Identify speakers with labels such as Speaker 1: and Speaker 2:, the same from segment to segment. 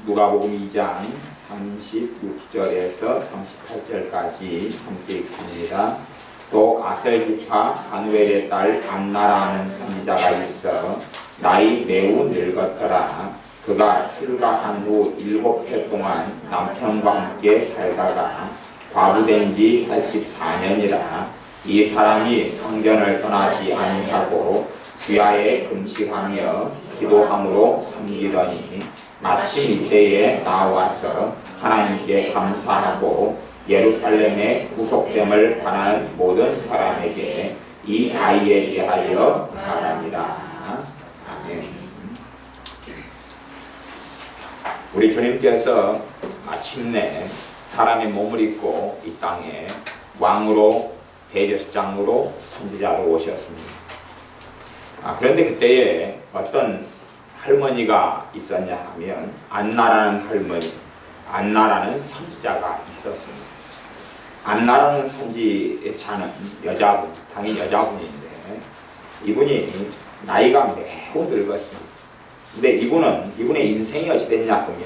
Speaker 1: 누가복음 2장 36절에서 38절까지 함께 읽습니다. 또 아셀기파 바누엘의 딸 안나라는 선지자가 있어 나이 매우 늙었더라. 그가 출가한 후 7해 동안 남편과 함께 살다가 과부된 지 84년이라. 이 사람이 성전을 떠나지 아니하고 주야에 금식하며 기도함으로 섬기더니 마침 이때에 나와서 하나님께 감사하고 예루살렘의 구속됨을 바라는 모든 사람에게 이 아이에 대하여 말합니다. 아멘. 우리 주님께서 마침내 사람의 몸을 입고 이 땅에 왕으로 대제사장으로 선지자로 오셨습니다. 그런데 그때에 어떤 할머니가 있었냐 하면 안나라는 할머니, 안나라는 선지자가 있었습니다. 안나라는 선지자는 여자분, 당연히 여자분인데 이분이 나이가 매우 늙었습니다. 근데 이분의 인생이 어찌 됐냐 하면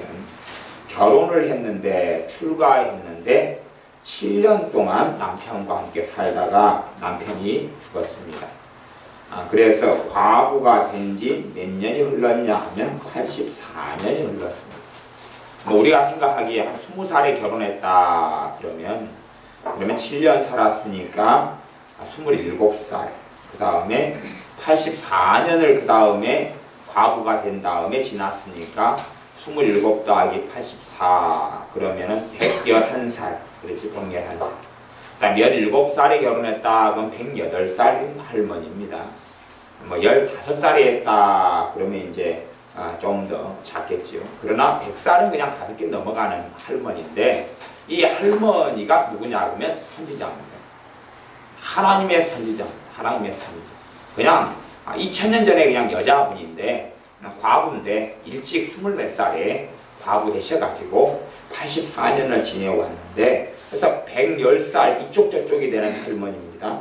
Speaker 1: 결혼을 했는데 출가했는데 7년 동안 남편과 함께 살다가 남편이 죽었습니다. 그래서 과부가 된 지 몇 년이 흘렀냐 하면 84년이 흘렀습니다. 우리가 생각하기에 한 20살에 결혼했다 그러면 7년 살았으니까 27살, 그 다음에 84년을 그 다음에 과부가 된 다음에 지났으니까 27 더하기 84 그러면은 111살, 그렇지, 111살. 그러니까 17살에 결혼했다 그럼 108살인 할머니입니다. 15살에 했다 그러면 이제 좀 더 작겠지요. 그러나 100살은 그냥 가볍게 넘어가는 할머니인데 이 할머니가 누구냐 그러면 선지자입니다. 하나님의 선지자입니다. 하나님의 선지자. 그냥 2000년 전에 그냥 여자분인데 과부인데 일찍 24살에 과부 되셔가지고 84년을 지내왔는데 그래서 110살 이쪽 저쪽이 되는 할머니입니다.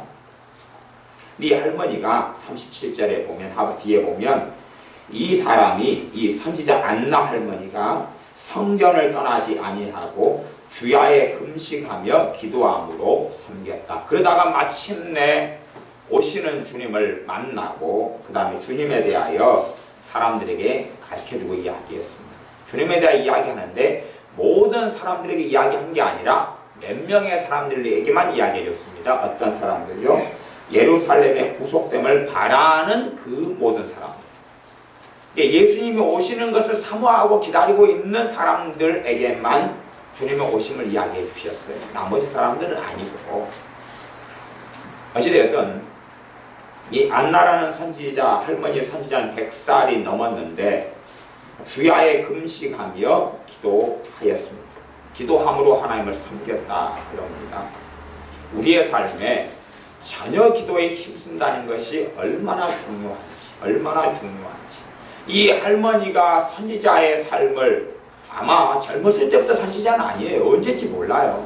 Speaker 1: 이 할머니가 37절에 보면 뒤에 보면 이 사람이 이 선지자 안나 할머니가 성전을 떠나지 아니하고 주야에 금식하며 기도함으로 섬겼다. 그러다가 마침내 오시는 주님을 만나고 그 다음에 주님에 대하여 사람들에게 가르쳐주고 이야기했습니다. 주님에 대해 이야기하는데 모든 사람들에게 이야기한 게 아니라 몇 명의 사람들에게만 이야기해줬습니다. 어떤 사람들요? 예루살렘의 구속됨을 바라는 그 모든 사람들. 예수님이 오시는 것을 사모하고 기다리고 있는 사람들에게만 주님의 오심을 이야기해 주셨어요. 나머지 사람들은 아니고. 어찌되었든 이 안나라는 선지자, 할머니 선지자는 100살이 넘었는데 주야에 금식하며 기도하였습니다. 기도함으로 하나님을 섬겼다 그럽니다. 우리의 삶에 전혀 기도에 힘쓴다는 것이 얼마나 중요한지. 이 할머니가 선지자의 삶을 아마 젊었을 때부터 선지자는 아니에요. 언제인지 몰라요.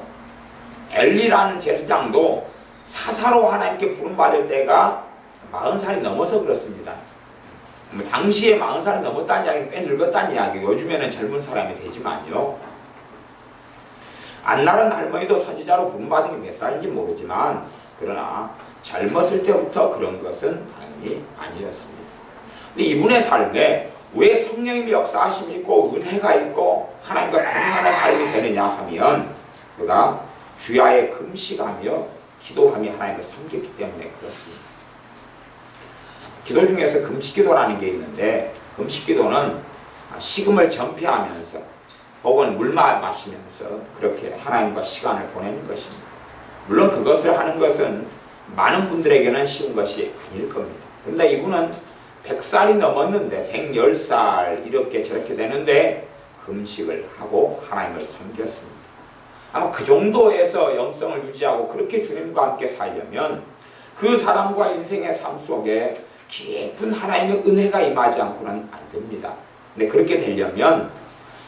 Speaker 1: 엘리라는 제사장도 사사로 하나님께 부름받을 때가 40살이 넘어서 그렇습니다. 당시에 40살이 넘었다는 이야기는 꽤 늙었다는 이야기예요. 요즘에는 젊은 사람이 되지만요. 안나라는 할머니도 선지자로 부름받은 게 몇 살인지 모르지만 그러나 젊었을 때부터 그런 것은 당연히 아니었습니다. 근데 이분의 삶에 왜 성령님의 역사하심이 있고 은혜가 있고 하나님과 동행하는 삶이 되느냐 하면 그가 주야에 금식하며 기도하며 하나님을 섬겼기 때문에 그렇습니다. 기도 중에서 금식기도라는 게 있는데 금식기도는 식음을 전폐하면서 혹은 물만 마시면서 그렇게 하나님과 시간을 보내는 것입니다. 물론 그것을 하는 것은 많은 분들에게는 쉬운 것이 아닐 겁니다. 그런데 이분은 100살이 넘었는데 110살 이렇게 저렇게 되는데 금식을 하고 하나님을 섬겼습니다. 아마 그 정도에서 영성을 유지하고 그렇게 주님과 함께 살려면 그 사람과 인생의 삶 속에 깊은 하나님의 은혜가 임하지 않고는 안 됩니다. 근데 그렇게 되려면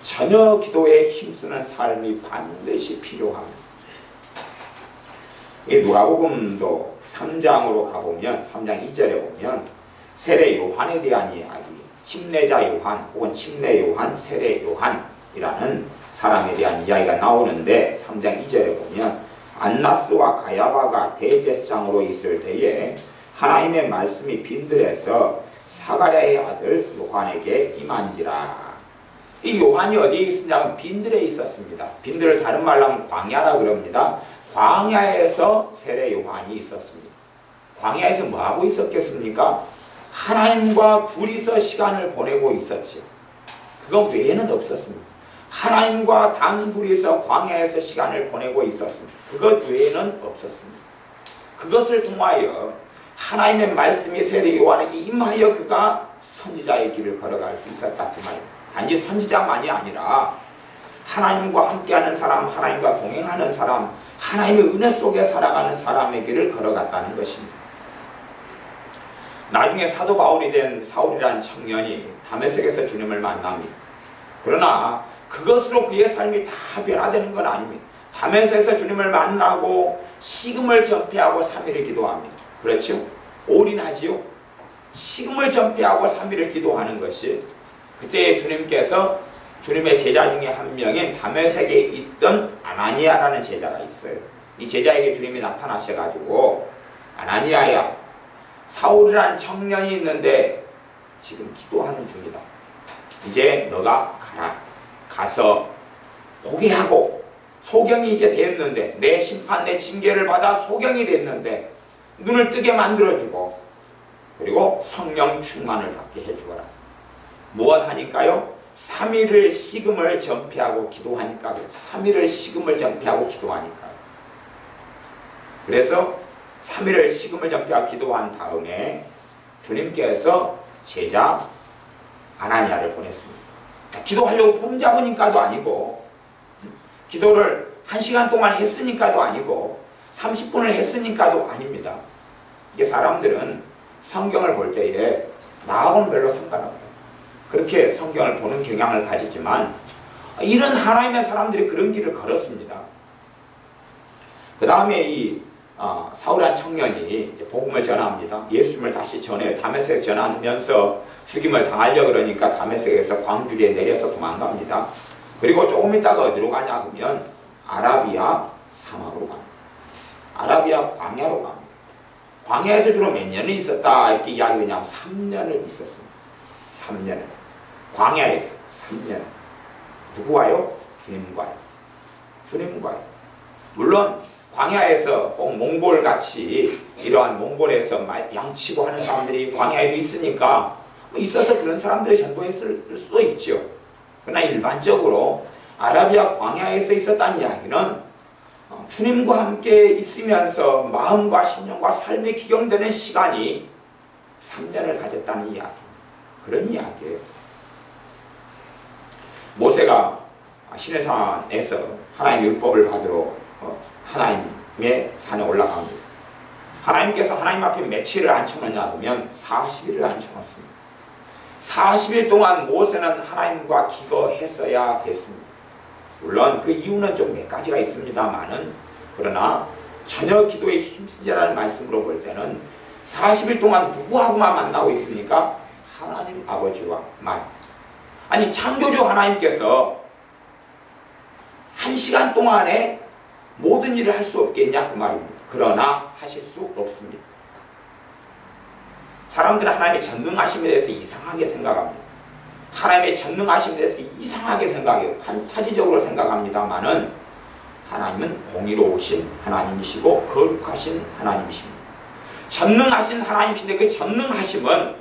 Speaker 1: 전혀 기도에 힘쓰는 삶이 반드시 필요합니다. 이 누가복음도 3장으로 가보면 3장 2절에 보면 세례 요한에 대한 이야기, 침례자 요한 혹은 침례 요한, 세례 요한 이라는 사람에 대한 이야기가 나오는데 3장 2절에 보면 안나스와 가야바가 대제사장으로 있을 때에 하나님의 말씀이 빈들에서 사가랴의 아들 요한에게 임한지라. 이 요한이 어디에 있었냐면 빈들에 있었습니다. 빈들을 다른 말로 하면 광야라 그럽니다. 광야에서 세례 요한이 있었습니다. 광야에서 뭐하고 있었겠습니까? 하나님과 둘이서 시간을 보내고 있었죠. 그거 외에는 없었습니다. 하나님과 단둘이서 광야에서 시간을 보내고 있었습니다. 그것 외에는 없었습니다. 그것을 통하여 하나님의 말씀이 세례 요한에게 임하여 그가 선지자의 길을 걸어갈 수 있었다 그 말입니다. 단지 선지자만이 아니라 하나님과 함께하는 사람, 하나님과 동행하는 사람, 하나님의 은혜 속에 살아가는 사람의 길을 걸어갔다는 것입니다. 나중에 사도 바울이 된 사울이라는 청년이 다메섹에서 주님을 만납니다. 그러나 그것으로 그의 삶이 다 변화되는 건 아닙니다. 다메섹에서 주님을 만나고 식음을 전폐하고 3일을 기도합니다. 그렇죠? 올인하지요. 식음을 전폐하고 3일을 기도하는 것이 그때 주님께서 주님의 제자 중에 한 명인 다메섹에 있던 아나니아라는 제자가 있어요. 이 제자에게 주님이 나타나셔가지고 아나니아야, 사울이라는 청년이 있는데 지금 기도하는 중이다. 이제 너가 가라. 가서 포기하고 소경이 이제 됐는데 내 심판, 내 징계를 받아 소경이 됐는데 눈을 뜨게 만들어주고 그리고 성령 충만을 받게 해주거라. 무엇 하니까요? 3일을 식음을 전폐하고 기도하니까 3일을 식음을 전폐하고 기도하니까 그래서 3일을 식음을 전폐하고 기도한 다음에 주님께서 제자 아나니아를 보냈습니다. 기도하려고 폼 잡으니까도 아니고 기도를 1시간 동안 했으니까도 아니고 30분을 했으니까도 아닙니다. 이게 사람들은 성경을 볼 때에 나하고는 별로 상관없다. 그렇게 성경을 보는 경향을 가지지만 이런 하나님의 사람들이 그런 길을 걸었습니다. 그 다음에 이 사울한 청년이 복음을 전합니다. 예수님을 다시 전해요. 다메섹에 전하면서 죽임을 당하려고 그러니까 다메섹에서 광주리에 내려서 도망갑니다. 그리고 조금 있다가 어디로 가냐 그러면 아라비아 사막으로 갑니다. 아라비아 광야로 갑니다. 광야에서 주로 몇 년을 있었다 이렇게 이야기하냐면 3년을 있었습니다. 3년을. 광야에서 3년. 누구와요? 주님과요. 주님과요. 물론 광야에서 꼭 몽골같이 이러한 몽골에서 양치고 하는 사람들이 광야에도 있으니까 있어서 그런 사람들이 전도했을 수도 있죠. 그러나 일반적으로 아라비아 광야에서 있었다는 이야기는 주님과 함께 있으면서 마음과 심령과 삶이 기경되는 시간이 3년을 가졌다는 이야기. 그런 이야기예요. 모세가 시내산에서 하나님의 율법을 받으러 하나님의 산에 올라갑니다. 하나님께서 하나님 앞에 며칠을 앉혀놓냐 하면 40일을 앉혀놓습니다. 40일 동안 모세는 하나님과 기도했어야 됐습니다. 물론 그 이유는 좀 몇 가지가 있습니다만은 그러나 전혀 기도에 힘쓰자라는 말씀으로 볼 때는 40일 동안 누구하고만 만나고 있습니까? 하나님 아버지와만. 아니 창조주 하나님께서 1시간 동안에 모든 일을 할 수 없겠냐 그 말입니다. 그러나 하실 수 없습니다. 사람들은 하나님의 전능하심에 대해서 이상하게 생각합니다. 하나님의 전능하심에 대해서 이상하게 생각해요. 판타지적으로 생각합니다만은 하나님은 공의로우신 하나님이시고 거룩하신 하나님이십니다. 전능하신 하나님이신데 그 전능하심은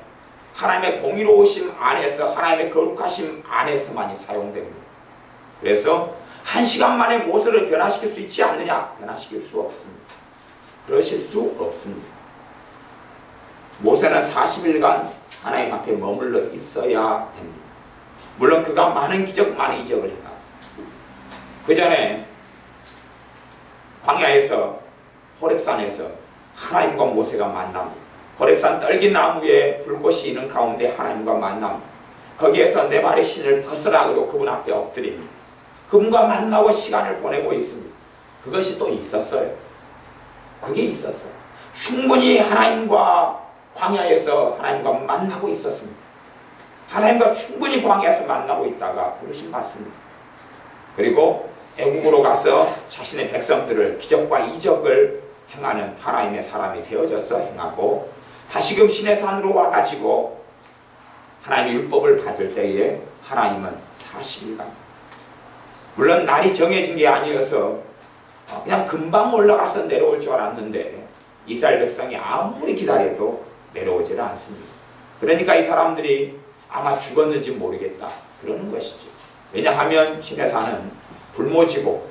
Speaker 1: 하나님의 공의로우심 안에서 하나님의 거룩하심 안에서만이 사용됩니다. 그래서 1시간 만에 모세를 변화시킬 수 있지 않느냐? 변화시킬 수 없습니다. 그러실 수 없습니다. 모세는 40일간 하나님 앞에 머물러 있어야 됩니다. 물론 그가 많은 이적을 행합니다. 그 전에 광야에서 호렙산에서 하나님과 모세가 만납니다. 호렙산 떨기나무에 불꽃이 있는 가운데 하나님과 만납니다. 거기에서 내 발의 신을 벗으라 그러고 그분 앞에 엎드립니다. 그분과 만나고 시간을 보내고 있습니다. 그것이 또 있었어요. 그게 있었어요. 충분히 하나님과 광야에서 하나님과 만나고 있었습니다. 하나님과 충분히 광야에서 만나고 있다가 부르심 받습니다. 그리고 애국으로 가서 자신의 백성들을 기적과 이적을 행하는 하나님의 사람이 되어져서 행하고 다시금 신의 산으로 와가지고 하나님의 율법을 받을 때에 하나님은 40일간, 물론 날이 정해진 게 아니어서 그냥 금방 올라가서 내려올 줄 알았는데 이스라엘 백성이 아무리 기다려도 내려오질 않습니다. 그러니까 이 사람들이 아마 죽었는지 모르겠다 그러는 것이죠. 왜냐하면 신의 산은 굶어지고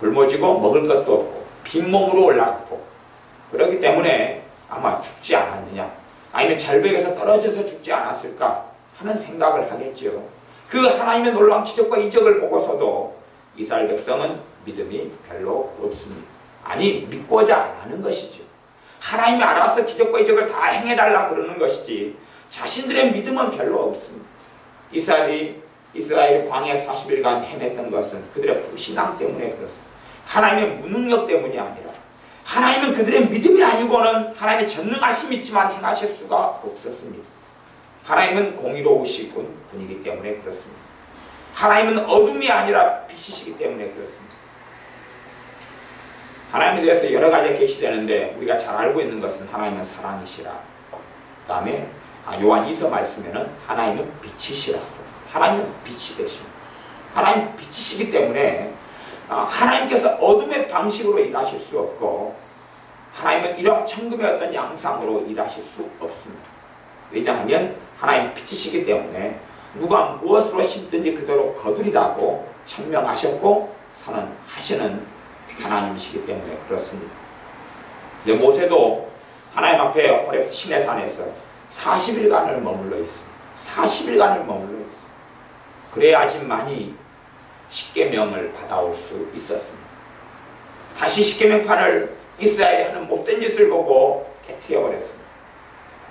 Speaker 1: 먹을 것도 없고 빈몸으로 올라갔고 그렇기 때문에 아마 죽지 않았느냐, 아니면 절벽에서 떨어져서 죽지 않았을까 하는 생각을 하겠죠. 그 하나님의 놀라운 기적과 이적을 보고서도 이스라엘 백성은 믿음이 별로 없습니다. 아니, 믿고자 안 하는 것이죠. 하나님이 알아서 기적과 이적을 다 행해달라 그러는 것이지 자신들의 믿음은 별로 없습니다. 이스라엘이 광야 40일간 헤맸던 것은 그들의 불신앙 때문에 그렇습니다. 하나님의 무능력 때문이 아니라 하나님은 그들의 믿음이 아니고는 하나님의 전능하심이 있지만 행하실 수가 없었습니다. 하나님은 공의로우신 분이기 때문에 그렇습니다. 하나님은 어둠이 아니라 빛이시기 때문에 그렇습니다. 하나님에 대해서 여러 가지가 계시되는데 우리가 잘 알고 있는 것은 하나님은 사랑이시라. 그 다음에 요한 2서 말씀에는 하나님은 빛이시라. 하나님은 빛이 되십니다. 하나님 빛이시기 때문에 하나님께서 어둠의 방식으로 일하실 수 없고 하나님은 일확천금의 어떤 양상으로 일하실 수 없습니다. 왜냐하면 하나님 빛이시기 때문에 누가 무엇으로 심든지 그대로 거두리라고 천명하셨고 선언하시는 하나님이시기 때문에 그렇습니다. 모세도 하나님 앞에 호렙 시내 산에서 40일간을 머물러 있습니다. 40일간을 머물러 있습니다. 그래야지만이 십계명을 받아올 수 있었습니다. 다시 십계명판을 이스라엘이 하는 못된 짓을 보고 깨트려버렸습니다.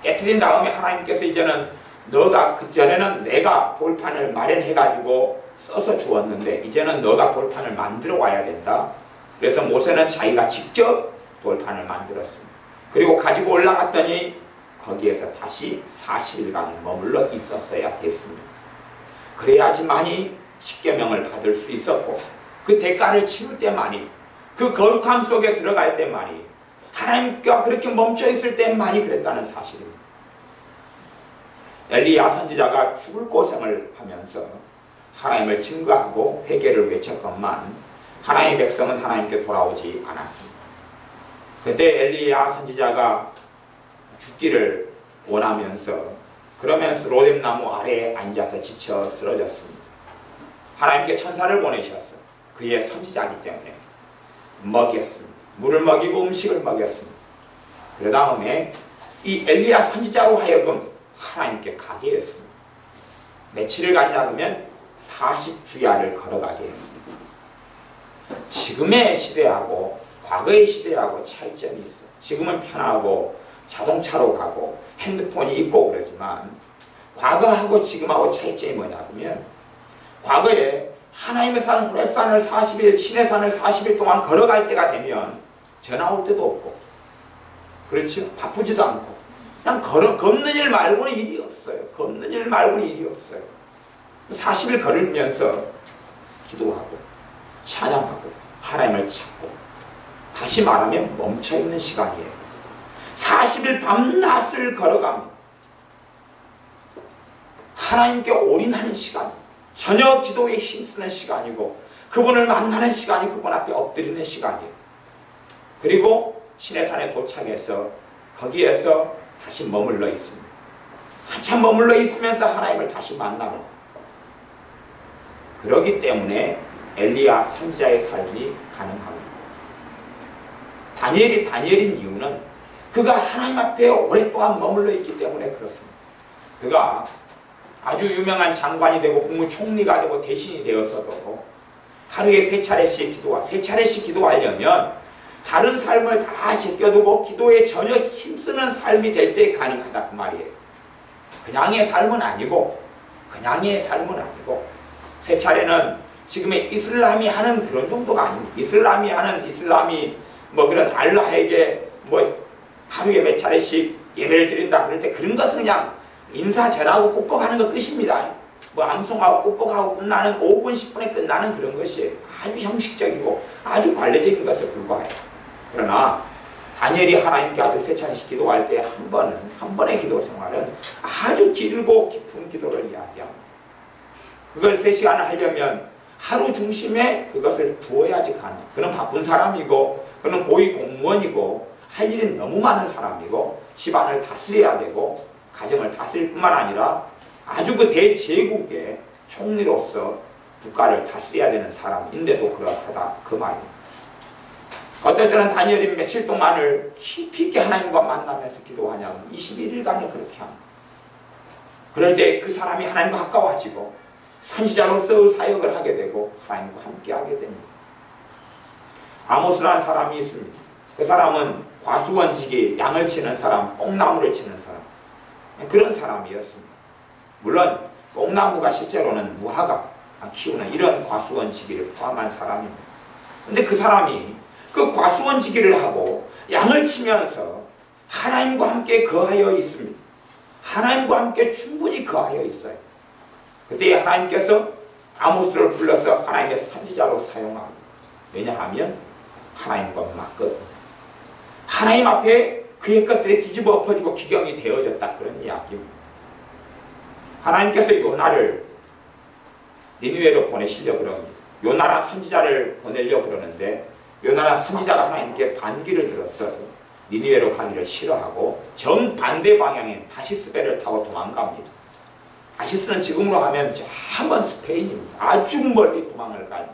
Speaker 1: 깨트린 다음에 하나님께서 이제는 너가, 그전에는 내가 돌판을 마련해가지고 써서 주었는데 이제는 너가 돌판을 만들어 와야 된다. 그래서 모세는 자기가 직접 돌판을 만들었습니다. 그리고 가지고 올라갔더니 거기에서 다시 40일간 머물러 있었어야 됐습니다. 그래야지만이 십계명을 받을 수 있었고 그 대가를 치를 때만이, 그 거룩함 속에 들어갈 때만이, 하나님과 그렇게 멈춰 있을 때만이 그랬다는 사실입니다. 엘리야 선지자가 죽을 고생을 하면서 하나님을 증거하고 회개를 외쳤건만 하나님의 백성은 하나님께 돌아오지 않았습니다. 그때 엘리야 선지자가 죽기를 원하면서 그러면서 로뎀나무 아래에 앉아서 지쳐 쓰러졌습니다. 하나님께 천사를 보내셔서 그의 선지자이기 때문에 먹였습니다. 물을 먹이고 음식을 먹였습니다. 그 다음에 이 엘리야 선지자로 하여금 하나님께 가게 했습니다. 며칠을 가냐 하면 40주야를 걸어가게 했습니다. 지금의 시대하고 과거의 시대하고 차이점이 있어요. 지금은 편하고 자동차로 가고 핸드폰이 있고 그러지만 과거하고 지금하고 차이점이 뭐냐면 과거에 하나님의 산 호렙산을 40일, 신의 산을 40일 동안 걸어갈 때가 되면 전화 올 때도 없고, 그렇죠? 바쁘지도 않고 그냥 걷는 일 말고는 일이 없어요. 걷는 일 말고는 일이 없어요. 40일 걸으면서 기도하고 찬양하고 하나님을 찾고, 다시 말하면 멈춰있는 시간이에요. 40일 밤낮을 걸어갑니다. 하나님께 올인하는 시간이에요. 저녁 기도에 힘쓰는 시간이고 그분을 만나는 시간이 그분 앞에 엎드리는 시간이에요. 그리고 시내산에 도착해서 거기에서 다시 머물러 있습니다. 한참 머물러 있으면서 하나님을 다시 만나고, 그러기 때문에 엘리야 선지자의 삶이 가능합니다. 다니엘이 다니엘인 이유는 그가 하나님 앞에 오랫동안 머물러 있기 때문에 그렇습니다. 그가 아주 유명한 장관이 되고 국무총리가 되고 대신이 되어서도 하루에 세 차례씩 기도하려면 다른 삶을 다 제껴두고 기도에 전혀 힘쓰는 삶이 될 때 가능하다 그 말이에요. 그냥의 삶은 아니고 세 차례는 지금의 이슬람이 하는 그런 정도가 아닙니다. 이슬람이 뭐 그런 알라에게 뭐 하루에 몇 차례씩 예배를 드린다 그럴 때 그런 것은 그냥 인사 전하고 국복하는 것 끝입니다. 뭐 암송하고 꾹꾹하고 끝나는 5분 10분에 끝나는 그런 것이 아주 형식적이고 아주 관례적인 것에 불과해요. 그러나 다니엘이 하나님께 아주 세 차례씩 기도할 때 한 번의 기도 생활은 아주 길고 깊은 기도를 이야기합니다. 그걸 3시간을 하려면 하루 중심에 그것을 두어야지 가능. 그는 바쁜 사람이고 그는 고위 공무원이고 할 일이 너무 많은 사람이고 집안을 다스려야 되고 가정을 다스릴 뿐만 아니라 아주 그 대제국의 총리로서 국가를 다스려야 되는 사람인데도 그러하다 그 말입니다. 어떨 때는 다니엘이 며칠 동안을 깊이 있게 하나님과 만나면서 기도하냐면 21일간을 그렇게 합니다. 그럴 때 그 사람이 하나님과 가까워지고 선지자로서 사역을 하게 되고 하나님과 함께 하게 됩니다. 아모스라는 사람이 있습니다. 그 사람은 과수원직이 양을 치는 사람, 뽕나무를 치는 사람, 그런 사람이었습니다. 물론 뽕나무가 실제로는 무화과 키우는 이런 과수원지기를 포함한 사람입니다. 근데 그 사람이 그 과수원지기를 하고 양을 치면서 하나님과 함께 거하여 있습니다. 하나님과 함께 충분히 거하여 있어요. 그때 하나님께서 아모스를 불러서 하나님의 선지자로 사용합니다. 왜냐하면 하나님과 맞거든요. 하나님 앞에 그의 것들이 뒤집어 엎어지고 기경이 되어졌다 그런 이야기입니다. 하나님께서 요나를 니느웨로 보내시려고 그럽니다. 요나란 선지자를 보내려고 그러는데 요나란 선지자가 하나님께 반기를 들어서 니느웨로 가기를 싫어하고 정반대 방향인 다시스 배를 타고 도망갑니다. 다시스는 지금으로 하면 한번 스페인입니다. 아주 멀리 도망을 가요.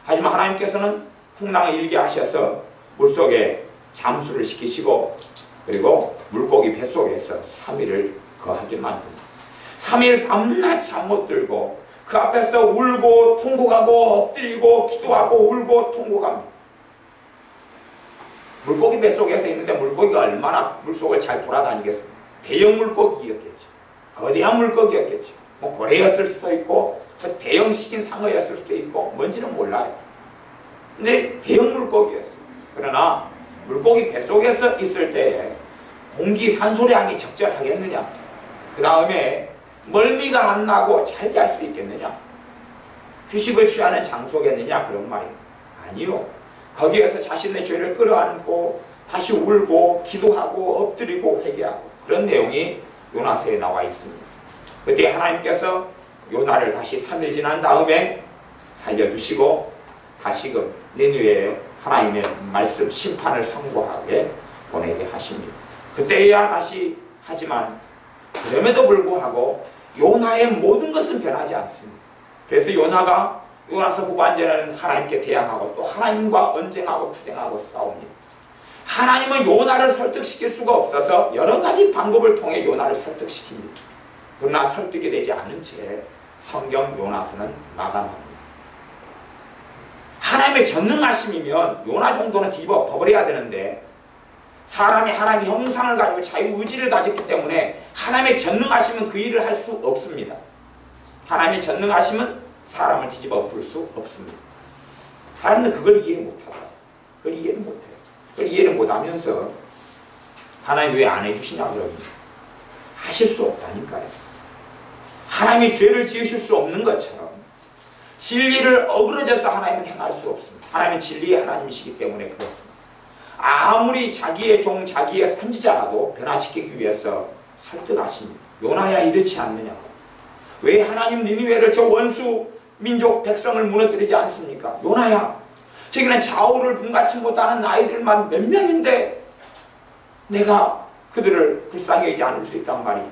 Speaker 1: 하지만 하나님께서는 풍랑을 일게 하셔서 물속에 잠수를 시키시고 그리고 물고기 뱃속에서 3일을 거하게 만듭니다. 3일 밤낮 잠 못 들고 그 앞에서 울고 통곡하고 엎드리고 기도하고 울고 통곡합니다. 물고기 뱃속에서 있는데 물고기가 얼마나 물속을 잘 돌아다니겠어요. 대형 물고기였겠죠. 거대한 물고기였겠죠. 뭐 고래였을 수도 있고 대형 식인 상어였을 수도 있고 뭔지는 몰라요. 근데 대형 물고기였어요. 그러나 물고기 뱃속에서 있을 때 공기 산소량이 적절하겠느냐, 그 다음에 멀미가 안 나고 잘 잘 수 있겠느냐, 휴식을 취하는 장소겠느냐, 그런 말이에요. 아니요. 거기에서 자신의 죄를 끌어안고 다시 울고 기도하고 엎드리고 회개하고 그런 내용이 요나서에 나와 있습니다. 그때 하나님께서 요나를 다시 3일 지난 다음에 살려주시고 다시금 니느웨에 하나님의 말씀 심판을 선고하게 보내게 하십니다. 그때야 다시 하지만 그럼에도 불구하고 요나의 모든 것은 변하지 않습니다. 그래서 요나서 후반전에는 하나님께 대항하고 또 하나님과 언쟁하고 투쟁하고 싸웁니다. 하나님은 요나를 설득시킬 수가 없어서 여러 가지 방법을 통해 요나를 설득시킵니다. 그러나 설득이 되지 않은 채 성경 요나서는 마감합니다. 하나님의 전능하심이면 요나 정도는 뒤집어 버려야 되는데 사람이 하나님의 형상을 가지고 자유의지를 가졌기 때문에 하나님의 전능하심은 그 일을 할 수 없습니다. 하나님의 전능하심은 사람을 뒤집어 엎을 수 없습니다. 사람은 그걸 이해 못하다. 그걸 이해를 못해요. 그걸 이해를 못하면서 하나님 왜 안 해주시냐 그럽니다. 하실 수 없다니까요. 하나님이 죄를 지으실 수 없는 것처럼 진리를 어그러져서 하나님은 행할 수 없습니다. 하나님은 진리의 하나님이시기 때문에 그렇습니다. 아무리 자기의 종, 자기의 선지자라도 변화시키기 위해서 설득하십니다. 요나야 이렇지 않느냐고. 왜 하나님 니느웨를 저 원수 민족 백성을 무너뜨리지 않습니까? 요나야, 저기는 좌우를 분간치 못하는 아이들만 몇 명인데 내가 그들을 불쌍히 여기지 않을 수 있단 말이야.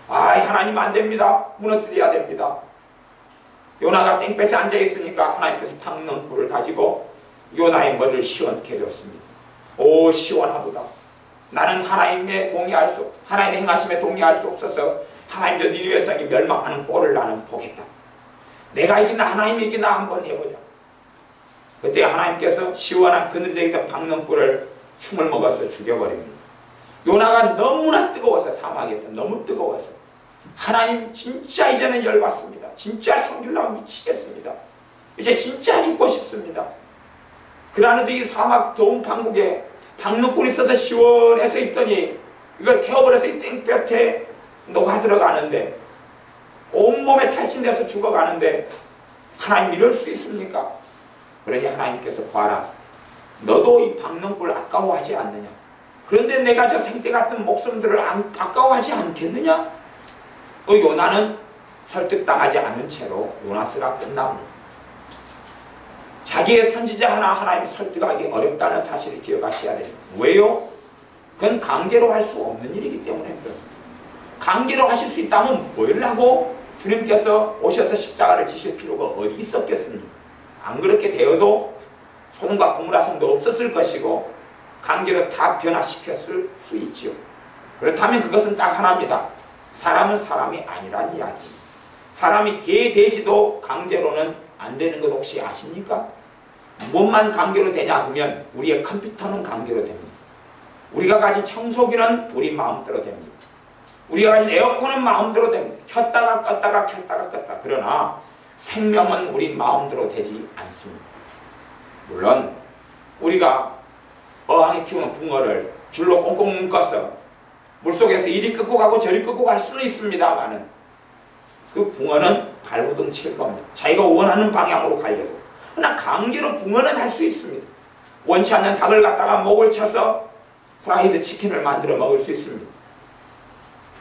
Speaker 1: 아이, 하나님 안 됩니다. 무너뜨려야 됩니다. 요나가 땡볕에 앉아있으니까 하나님께서 박는 불을 가지고 요나의 머리를 시원케 해줬습니다. 오, 시원하도다. 나는 하나님의 행하심에 동의할 수 없어서 하나님도 니느웨 성이 멸망하는 꼴을 나는 보겠다. 내가 이기나 하나님이 이기나 한번 해보자. 그때 하나님께서 시원한 그늘에 있던 박는 불을 충을 먹어서 죽여버립니다. 요나가 너무나 뜨거워서 사막에서 너무 뜨거워서 하나님 진짜 이제는 열받습니다. 진짜 성질나고 미치겠습니다. 이제 진짜 죽고 싶습니다. 그러는데 이 사막 더운 방국에 박는불이 있어서 시원해서 있더니 이걸 태워버려서 이 땡볕에 녹아 들어가는데 온 온몸에 탈진돼서 죽어가는데 하나님 이럴 수 있습니까? 그러니 하나님께서 봐라, 너도 이 박농불 아까워하지 않느냐? 그런데 내가 저 생떼 같은 목숨들을 아까워하지 않겠느냐? 요나는 설득당하지 않은 채로 요나스가 끝납니다. 자기의 선지자 하나님이 설득하기 어렵다는 사실을 기억하셔야 됩니다. 왜요? 그건 강제로 할 수 없는 일이기 때문에 그렇습니다. 강제로 하실 수 있다면 뭘 하고 주님께서 오셔서 십자가를 지실 필요가 어디 있었겠습니까? 안 그렇게 되어도 소돔과 고모라 성도 없었을 것이고 강제로 다 변화시켰을 수 있지요. 그렇다면 그것은 딱 하나입니다. 사람은 사람이 아니란 이야기. 사람이 개 돼지도 강제로는 안 되는 것 혹시 아십니까? 무엇만 강제로 되냐 하면 우리의 컴퓨터는 강제로 됩니다. 우리가 가진 청소기는 우리 마음대로 됩니다. 우리가 가진 에어컨은 마음대로 됩니다. 켰다가 껐다가 켰다가 껐다. 그러나 생명은 우리 마음대로 되지 않습니다. 물론 우리가 어항에 키우는 붕어를 줄로 꽁꽁 묶어서 물속에서 이리 끄고 가고 저리 끄고 갈 수는 있습니다만은 그 붕어는 발부둥 칠 겁니다. 자기가 원하는 방향으로 가려고. 그러나 강제로 붕어는 할 수 있습니다. 원치 않는 닭을 갖다가 목을 쳐서 프라이드 치킨을 만들어 먹을 수 있습니다.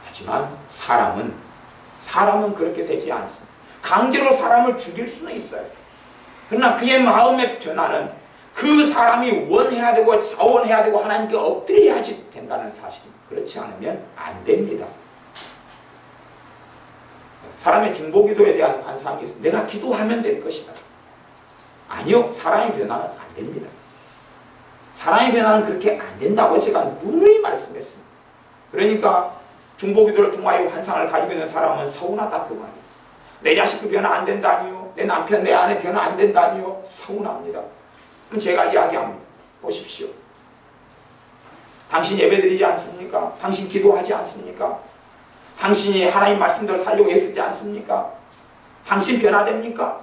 Speaker 1: 하지만 사람은 그렇게 되지 않습니다. 강제로 사람을 죽일 수는 있어요. 그러나 그의 마음의 변화는 그 사람이 원해야 되고 자원해야 되고 하나님께 엎드려야지 된다는 사실입니다. 그렇지 않으면 안 됩니다. 사람의 중보기도에 대한 환상이 있습니다. 내가 기도하면 될 것이다. 아니요. 사람의 변화는 안 됩니다. 사람의 변화는 그렇게 안 된다고 제가 누누이 말씀했습니다. 그러니까 중보기도를 통하여 환상을 가지고 있는 사람은 서운하다 그 말이에요. 내 자식도 변화 안 된다니요. 내 남편 내 아내 변화 안 된다니요. 서운합니다. 그럼 제가 이야기합니다. 보십시오. 당신 예배드리지 않습니까? 당신 기도하지 않습니까? 당신이 하나님 말씀대로 살려고 애쓰지 않습니까? 당신 변화됩니까?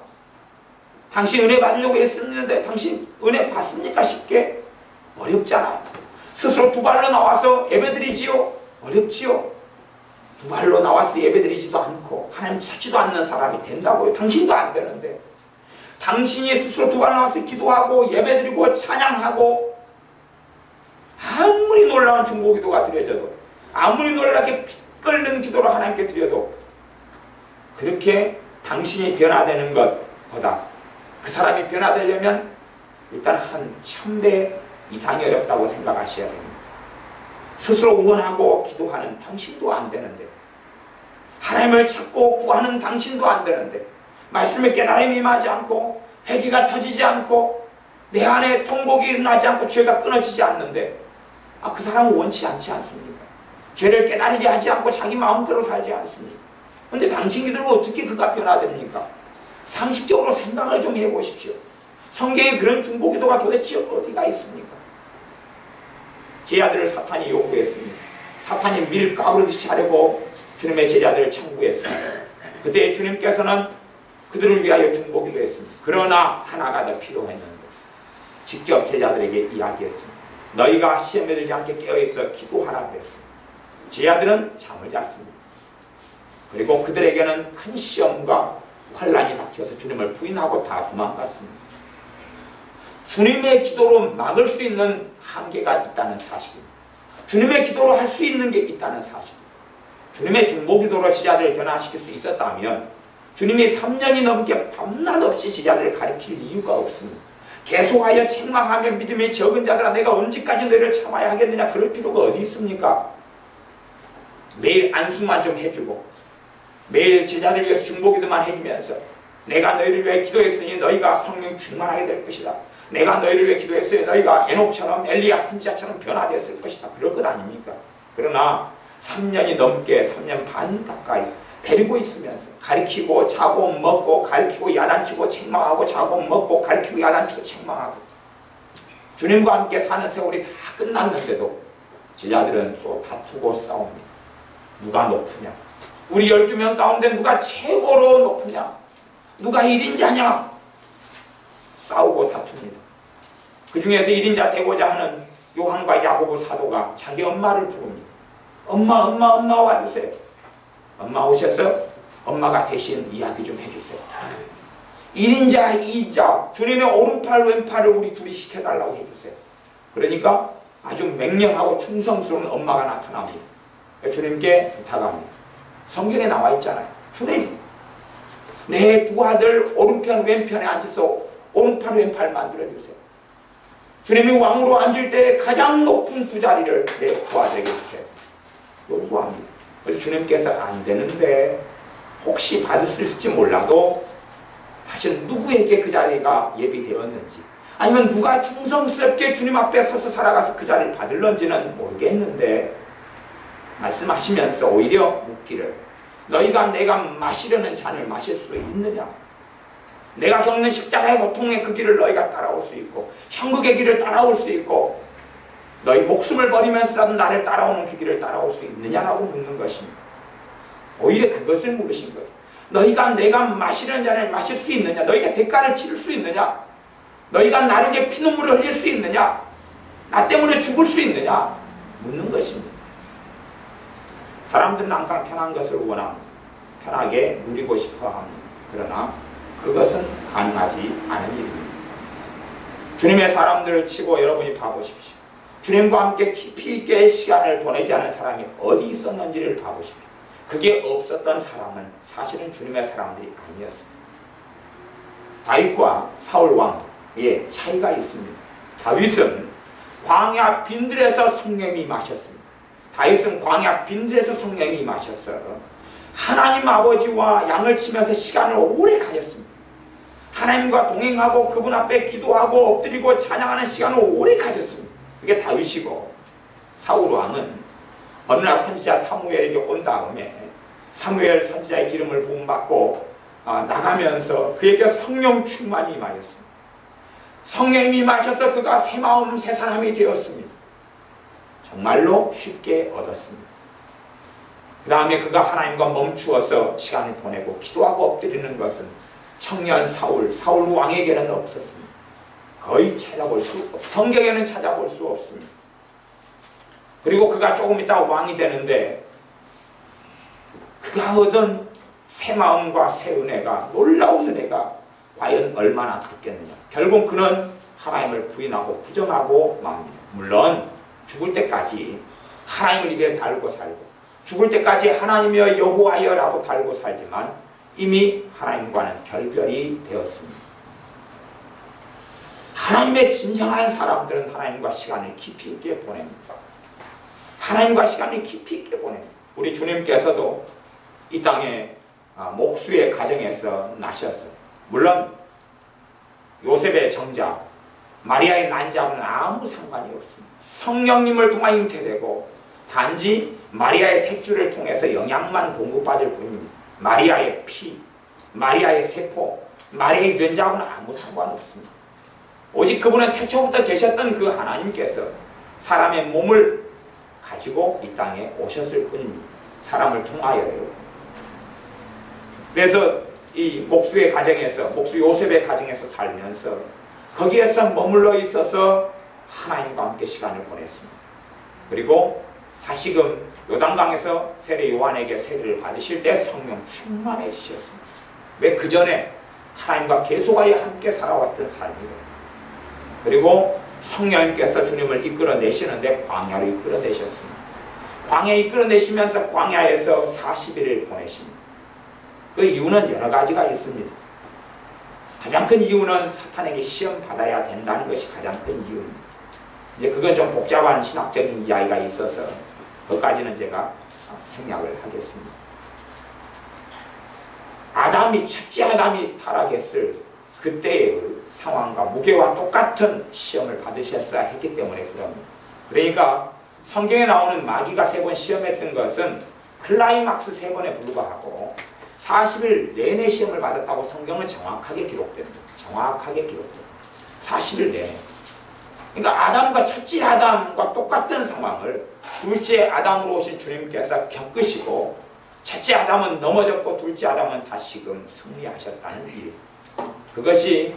Speaker 1: 당신 은혜 받으려고 애쓰는데 당신 은혜 받습니까? 쉽게? 어렵잖아요. 스스로 두 발로 나와서 예배드리지요? 어렵지요? 두 발로 나와서 예배드리지도 않고 하나님 찾지도 않는 사람이 된다고요. 당신도 안 되는데 당신이 스스로 두 발로 나와서 기도하고 예배드리고 찬양하고 아무리 놀라운 중보기도가 드려져도 아무리 놀랍게 끓는 기도를 하나님께 드려도 그렇게 당신이 변화되는 것보다 그 사람이 변화되려면 일단 한 1000배 이상이 어렵다고 생각하셔야 됩니다. 스스로 원하고 기도하는 당신도 안 되는데 하나님을 찾고 구하는 당신도 안 되는데 말씀에 깨달음이 임하지 않고 회개가 터지지 않고 내 안에 통곡이 일어나지 않고 죄가 끊어지지 않는데 그 사람은 원치 않지 않습니까? 죄를 깨달으려 하지 않고 자기 마음대로 살지 않습니까? 그런데 당신 기도로 어떻게 그가 변화됩니까? 상식적으로 생각을 좀 해보십시오. 성경에 그런 중보기도가 도대체 어디가 있습니까? 제자들을 사탄이 요구했습니다. 사탄이 밀 까부르듯이 하려고 주님의 제자들을 청구했습니다. 그때 주님께서는 그들을 위하여 중보기도 했습니다. 그러나 하나가 더 필요했는데 직접 제자들에게 이야기했습니다. 너희가 시험에 들지 않게 깨어있어 기도하라 그랬습니다. 제자들은 잠을 잤습니다. 그리고 그들에게는 큰 시험과 환란이 닥쳐서 주님을 부인하고 다 도망갔습니다. 주님의 기도로 막을 수 있는 한계가 있다는 사실입니다. 주님의 기도로 할 수 있는 게 있다는 사실입니다. 주님의 중보기도로 제자들을 변화시킬 수 있었다면 주님이 3년이 넘게 밤낮 없이 제자들을 가르칠 이유가 없습니다. 계속하여 책망하며 믿음이 적은 자들아 내가 언제까지 너희를 참아야 하겠느냐 그럴 필요가 어디 있습니까? 매일 안수만 좀 해주고 매일 제자들 위해서 중보기도만 해주면서 내가 너희를 위해 기도했으니 너희가 성령 충만하게 될 것이다. 내가 너희를 위해 기도했으니 너희가 에녹처럼 엘리야 선지자처럼 변화됐을 것이다. 그럴 것 아닙니까? 그러나 3년이 넘게 3년 반 가까이 데리고 있으면서 가르치고 자고 먹고 가르치고 야단치고 책망하고 자고 먹고 가르치고 야단치고 책망하고 주님과 함께 사는 세월이 다 끝났는데도 제자들은 또 다투고 싸웁니다. 누가 높으냐? 우리 12명 가운데 누가 최고로 높으냐? 누가 1인자냐? 싸우고 다툽니다. 그 중에서 1인자 되고자 하는 요한과 야고보 사도가 자기 엄마를 부릅니다. 엄마 와주세요. 엄마 오셔서 엄마가 대신 이야기 좀 해주세요. 1인자 2인자 주님의 오른팔 왼팔을 우리 둘이 시켜달라고 해주세요. 그러니까 아주 맹렬하고 충성스러운 엄마가 나타납니다. 주님께 부탁합니다. 성경에 나와 있잖아요. 주님, 내 두 아들 오른편 왼편에 앉아서 오른팔 왼팔 만들어주세요. 주님이 왕으로 앉을 때 가장 높은 두 자리를 내 두 아들에게 주세요. 요구합니다. 그래서 주님께서 안 되는데 혹시 받을 수 있을지 몰라도 사실 누구에게 그 자리가 예비되었는지, 아니면 누가 충성스럽게 주님 앞에 서서 살아가서 그 자리를 받을런지는 모르겠는데 말씀하시면서 오히려 묻기를, 너희가 내가 마시려는 잔을 마실 수 있느냐? 내가 겪는 십자가의 고통의 그 길을 너희가 따라올 수 있고 천국의 길을 따라올 수 있고 너희 목숨을 버리면서라도 나를 따라오는 그 길을 따라올 수 있느냐라고 묻는 것입니다. 오히려 그것을 물으신 거예요. 너희가 내가 마시려는 잔을 마실 수 있느냐? 너희가 대가를 치를 수 있느냐? 너희가 나를 위해 피눈물을 흘릴 수 있느냐? 나 때문에 죽을 수 있느냐? 묻는 것입니다. 사람들은 항상 편한 것을 원합니다. 편하게 누리고 싶어 합니다. 그러나 그것은 가능하지 않은 일입니다. 주님의 사람들을 치고 여러분이 봐보십시오. 주님과 함께 깊이 있게 시간을 보내지 않은 사람이 어디 있었는지를 봐보십시오. 그게 없었던 사람은 사실은 주님의 사람들이 아니었습니다. 다윗과 사울 왕의 차이가 있습니다. 다윗은 광야 빈들에서 성령이 임하셨습니다. 다윗은 광야 빈들에서 성령이 임하셨어요. 하나님 아버지와 양을 치면서 시간을 오래 가졌습니다. 하나님과 동행하고 그분 앞에 기도하고 엎드리고 찬양하는 시간을 오래 가졌습니다. 그게 다윗이고, 사울 왕은 어느 날 선지자 사무엘에게 온 다음에 사무엘 선지자의 기름을 부음받고 나가면서 그에게 성령 충만이 임하였습니다. 성령이 임하셔서 그가 새 마음 새 사람이 되었습니다. 정말로 쉽게 얻었습니다. 그 다음에 그가 하나님과 멈추어서 시간을 보내고 기도하고 엎드리는 것은 청년 사울 왕에게는 없었습니다. 거의 찾아볼 수 없습니다. 성경에는 찾아볼 수 없습니다. 그리고 그가 조금 있다 왕이 되는데 그가 얻은 새 마음과 새 은혜가, 놀라운 은혜가 과연 얼마나 컸겠느냐. 결국 그는 하나님을 부인하고 부정하고 맙니다. 물론 죽을 때까지 하나님을 입에 달고 살고 죽을 때까지 하나님이여 여호와여라고 달고 살지만 이미 하나님과는 결별이 되었습니다. 하나님의 진정한 사람들은 하나님과 시간을 깊이 있게 보냅니다. 하나님과 시간을 깊이 있게 보냅니다. 우리 주님께서도 이 땅에 목수의 가정에서 나셨어요. 물론 요셉의 정자, 마리아의 난자하고는 아무 상관이 없습니다. 성령님을 통해 잉태되고 단지 마리아의 탯줄을 통해서 영양만 공급받을 뿐입니다. 마리아의 피, 마리아의 세포, 마리아의 유전자하고는 아무 상관없습니다. 오직 그분은 태초부터 계셨던 그 하나님께서 사람의 몸을 가지고 이 땅에 오셨을 뿐입니다. 사람을 통하여요. 그래서 이 목수의 가정에서, 목수 요셉의 가정에서 살면서 거기에서 머물러 있어서 하나님과 함께 시간을 보냈습니다. 그리고 다시금 요단강에서 세례 요한에게 세례를 받으실 때 성령 충만해지셨습니다. 왜? 그 전에 하나님과 계속하여 함께 살아왔던 삶이거든요. 그리고 성령님께서 주님을 이끌어내시는데 광야로 이끌어내셨습니다. 광야에 이끌어내시면서 광야에서 40일을 보내십니다. 그 이유는 여러 가지가 있습니다. 가장 큰 이유는 사탄에게 시험 받아야 된다는 것이 가장 큰 이유입니다. 이제 그건 좀 복잡한 신학적인 이야기가 있어서 그것까지는 제가 생략을 하겠습니다. 첫째 아담이 타락했을 그때의 상황과 무게와 똑같은 시험을 받으셨어야 했기 때문에 그럽니다. 그러니까 성경에 나오는 마귀가 3번 시험했던 것은 클라이막스 3번에 불과하고 40일 내내 시험을 받았다고 성경은 정확하게 기록됩니다. 정확하게 기록됩니다. 40일 내내. 그러니까 첫째 아담과 똑같은 상황을 둘째 아담으로 오신 주님께서 겪으시고 첫째 아담은 넘어졌고 둘째 아담은 다시금 승리하셨다는 일. 그것이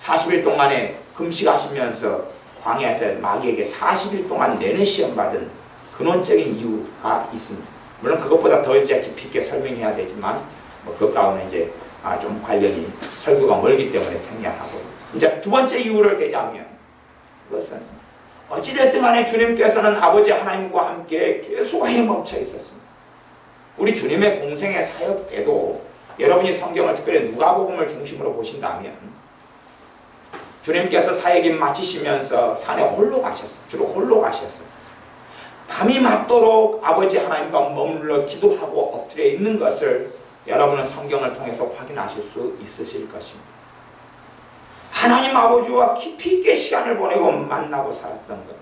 Speaker 1: 40일 동안에 금식하시면서 광야에서 마귀에게 40일 동안 내내 시험받은 근원적인 이유가 있습니다. 물론 그것보다 더 이제 깊이 있게 설명해야 되지만 뭐 그것과는 이제 좀 관련이 설교가 멀기 때문에 생략하고, 이제 두 번째 이유를 대자면 그것은 어찌됐든 간에 주님께서는 아버지 하나님과 함께 계속 헤엄쳐 있었습니다. 우리 주님의 공생의 사역 때도 여러분이 성경을 특별히 누가복음을 중심으로 보신다면 주님께서 사역이 마치시면서 산에 홀로 가셨어요. 주로 홀로 가셨어요. 밤이 맞도록 아버지 하나님과 머물러 기도하고 엎드려 있는 것을 여러분은 성경을 통해서 확인하실 수 있으실 것입니다. 하나님 아버지와 깊이 있게 시간을 보내고 만나고 살았던 것,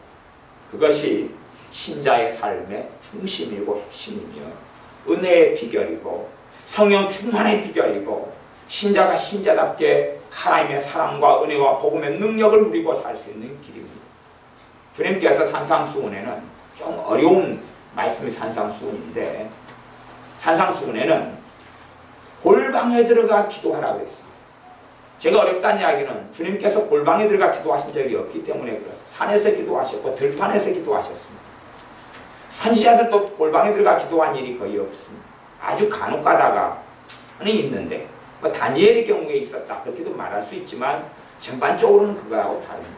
Speaker 1: 그것이 신자의 삶의 중심이고 핵심이며 은혜의 비결이고 성령 충만의 비결이고 신자가 신자답게 하나님의 사랑과 은혜와 복음의 능력을 누리고 살 수 있는 길입니다. 주님께서 산상수훈에는 좀 어려운 말씀이 산상수훈인데, 산상수훈에는 골방에 들어가 기도하라고 했습니다. 제가 어렵다는 이야기는 주님께서 골방에 들어가 기도하신 적이 없기 때문에 그렇습니다. 산에서 기도하셨고 들판에서 기도하셨습니다. 선지자들도 골방에 들어가 기도한 일이 거의 없습니다. 아주 간혹 가다가는 있는데, 뭐 다니엘의 경우에 있었다 그렇게도 말할 수 있지만 전반적으로는 그거하고 다릅니다.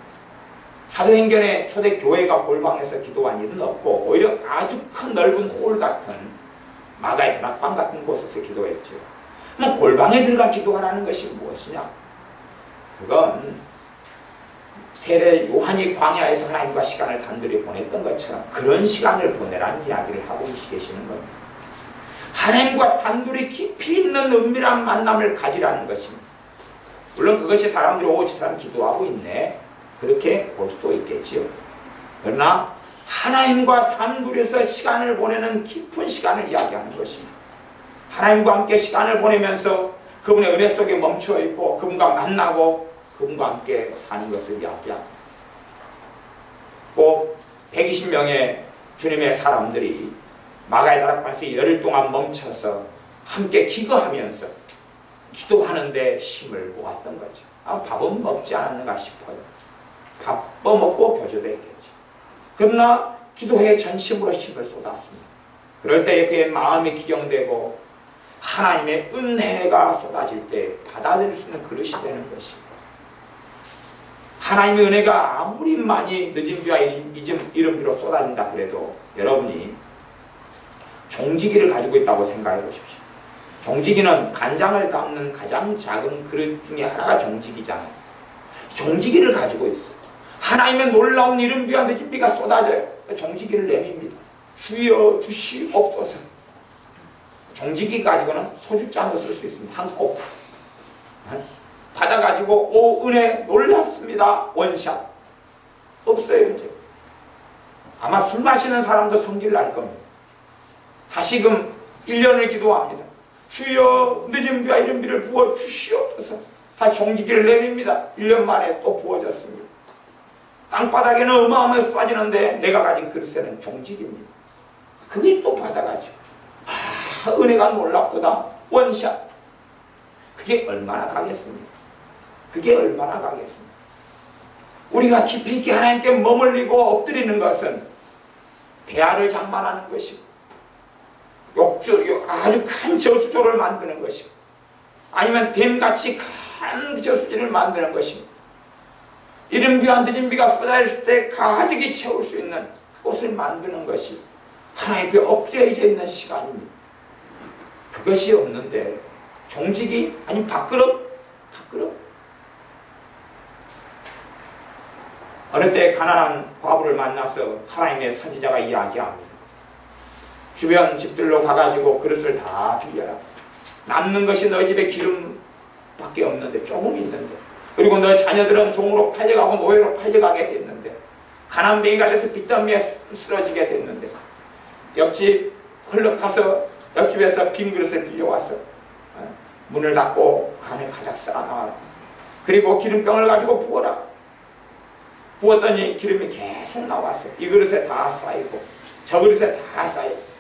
Speaker 1: 사도행전의 초대교회가 골방에서 기도한 일은 없고 오히려 아주 큰 넓은 홀 같은 마가의 다락방 같은 곳에서 기도했죠. 그럼 골방에 들어가 기도하라는 것이 무엇이냐? 그건 세례 요한이 광야에서 하나님과 시간을 단둘이 보냈던 것처럼 그런 시간을 보내라는 이야기를 하고 계시는 겁니다. 하나님과 단둘이 깊이 있는 은밀한 만남을 가지라는 것입니다. 물론 그것이 사람들이 저 사람 기도하고 있네 그렇게 볼 수도 있겠지요. 그러나 하나님과 단둘이서 시간을 보내는 깊은 시간을 이야기하는 것입니다. 하나님과 함께 시간을 보내면서 그분의 은혜 속에 멈춰 있고 그분과 만나고 그분과 함께 사는 것을 이야기합니다. 꼭 120명의 주님의 사람들이 마가의 다락방에서 열흘 동안 멈춰서 함께 기거하면서 기도하는데 힘을 모았던 거죠. 밥은 먹지 않았는가 싶어요. 밥 먹고 교조도 했겠죠. 그러나 기도에 전심으로 힘을 쏟았습니다. 그럴 때 그의 마음이 기경되고 하나님의 은혜가 쏟아질 때 받아들일 수 있는 그릇이 되는 것입니다. 하나님의 은혜가 아무리 많이 늦은 비와 이른 비로 쏟아진다 그래도 여러분이 종지기를 가지고 있다고 생각해 보십시오. 종지기는 간장을 담는 가장 작은 그릇 중에 하나가 종지기잖아요. 종지기를 가지고 있어요. 하나님의 놀라운 이른 비와 늦은 비가 쏟아져요. 종지기를 내밉니다. 주여 주시옵소서. 종지기 가지고는 소주잔을 쓸 수 있습니다. 한 코프. 받아가지고 오 은혜 놀랍습니다. 원샷. 없어요 이제. 아마 술 마시는 사람도 성질 날 겁니다. 다시금 1년을 기도합니다. 주여 늦은 비와 이른 비를 부어 주시옵소서. 다시 종지기를 내밉니다. 1년 만에 또 부어졌습니다. 땅바닥에는 어마어마하게 쏟아지는데 내가 가진 그릇에는 종지기입니다. 그게 또 받아가지고 은혜가 놀랍구나. 원샷. 그게 얼마나 가겠습니까? 그게 얼마나 가겠습니까? 우리가 깊이 있게 하나님께 머물리고 엎드리는 것은 대야를 장만하는 것이고 아주 큰 저수조를 만드는 것이고 아니면 댐같이 큰 저수지를 만드는 것입니다. 이른 비와 늦은 비가 쏟아질 때 가득히 채울 수 있는 그곳을 만드는 것이 하나님께 엎드려 있는 시간입니다. 그것이 없는데 종지기 아니 밥그릇 어느 때 가난한 과부를 만나서 하나님의 선지자가 이야기합니다. 주변 집들로 가가지고 그릇을 다 빌려라. 남는 것이 너희 집에 기름밖에 없는데 조금 있는데 그리고 너 자녀들은 종으로 팔려가고 노예로 팔려가게 됐는데 가난뱅이가 돼서 빚더미에 쓰러지게 됐는데 옆집 흘러가서 옆집에서 빈 그릇을 빌려와서 문을 닫고 간에 가작 쌓아놔라. 그리고 기름병을 가지고 부어라. 부었더니 기름이 계속 나왔어요. 이 그릇에 다 쌓이고 저 그릇에 다 쌓였어요.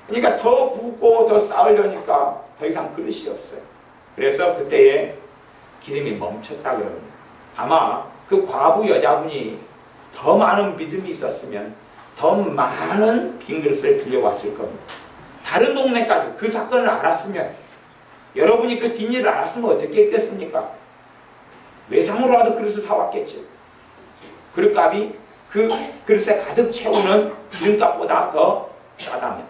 Speaker 1: 그러니까 더 붓고 더 쌓으려니까 더 이상 그릇이 없어요. 그래서 그때에 기름이 멈췄다 그럽니다. 아마 그 과부 여자분이 더 많은 믿음이 있었으면 더 많은 빈 그릇을 빌려왔을 겁니다. 다른 동네까지 그 사건을 알았으면, 여러분이 그 뒷일을 알았으면 어떻게 했겠습니까? 외상으로라도 그릇을 사왔겠죠. 그릇값이 그 그릇에 가득 채우는 기름값보다 더 싸다면,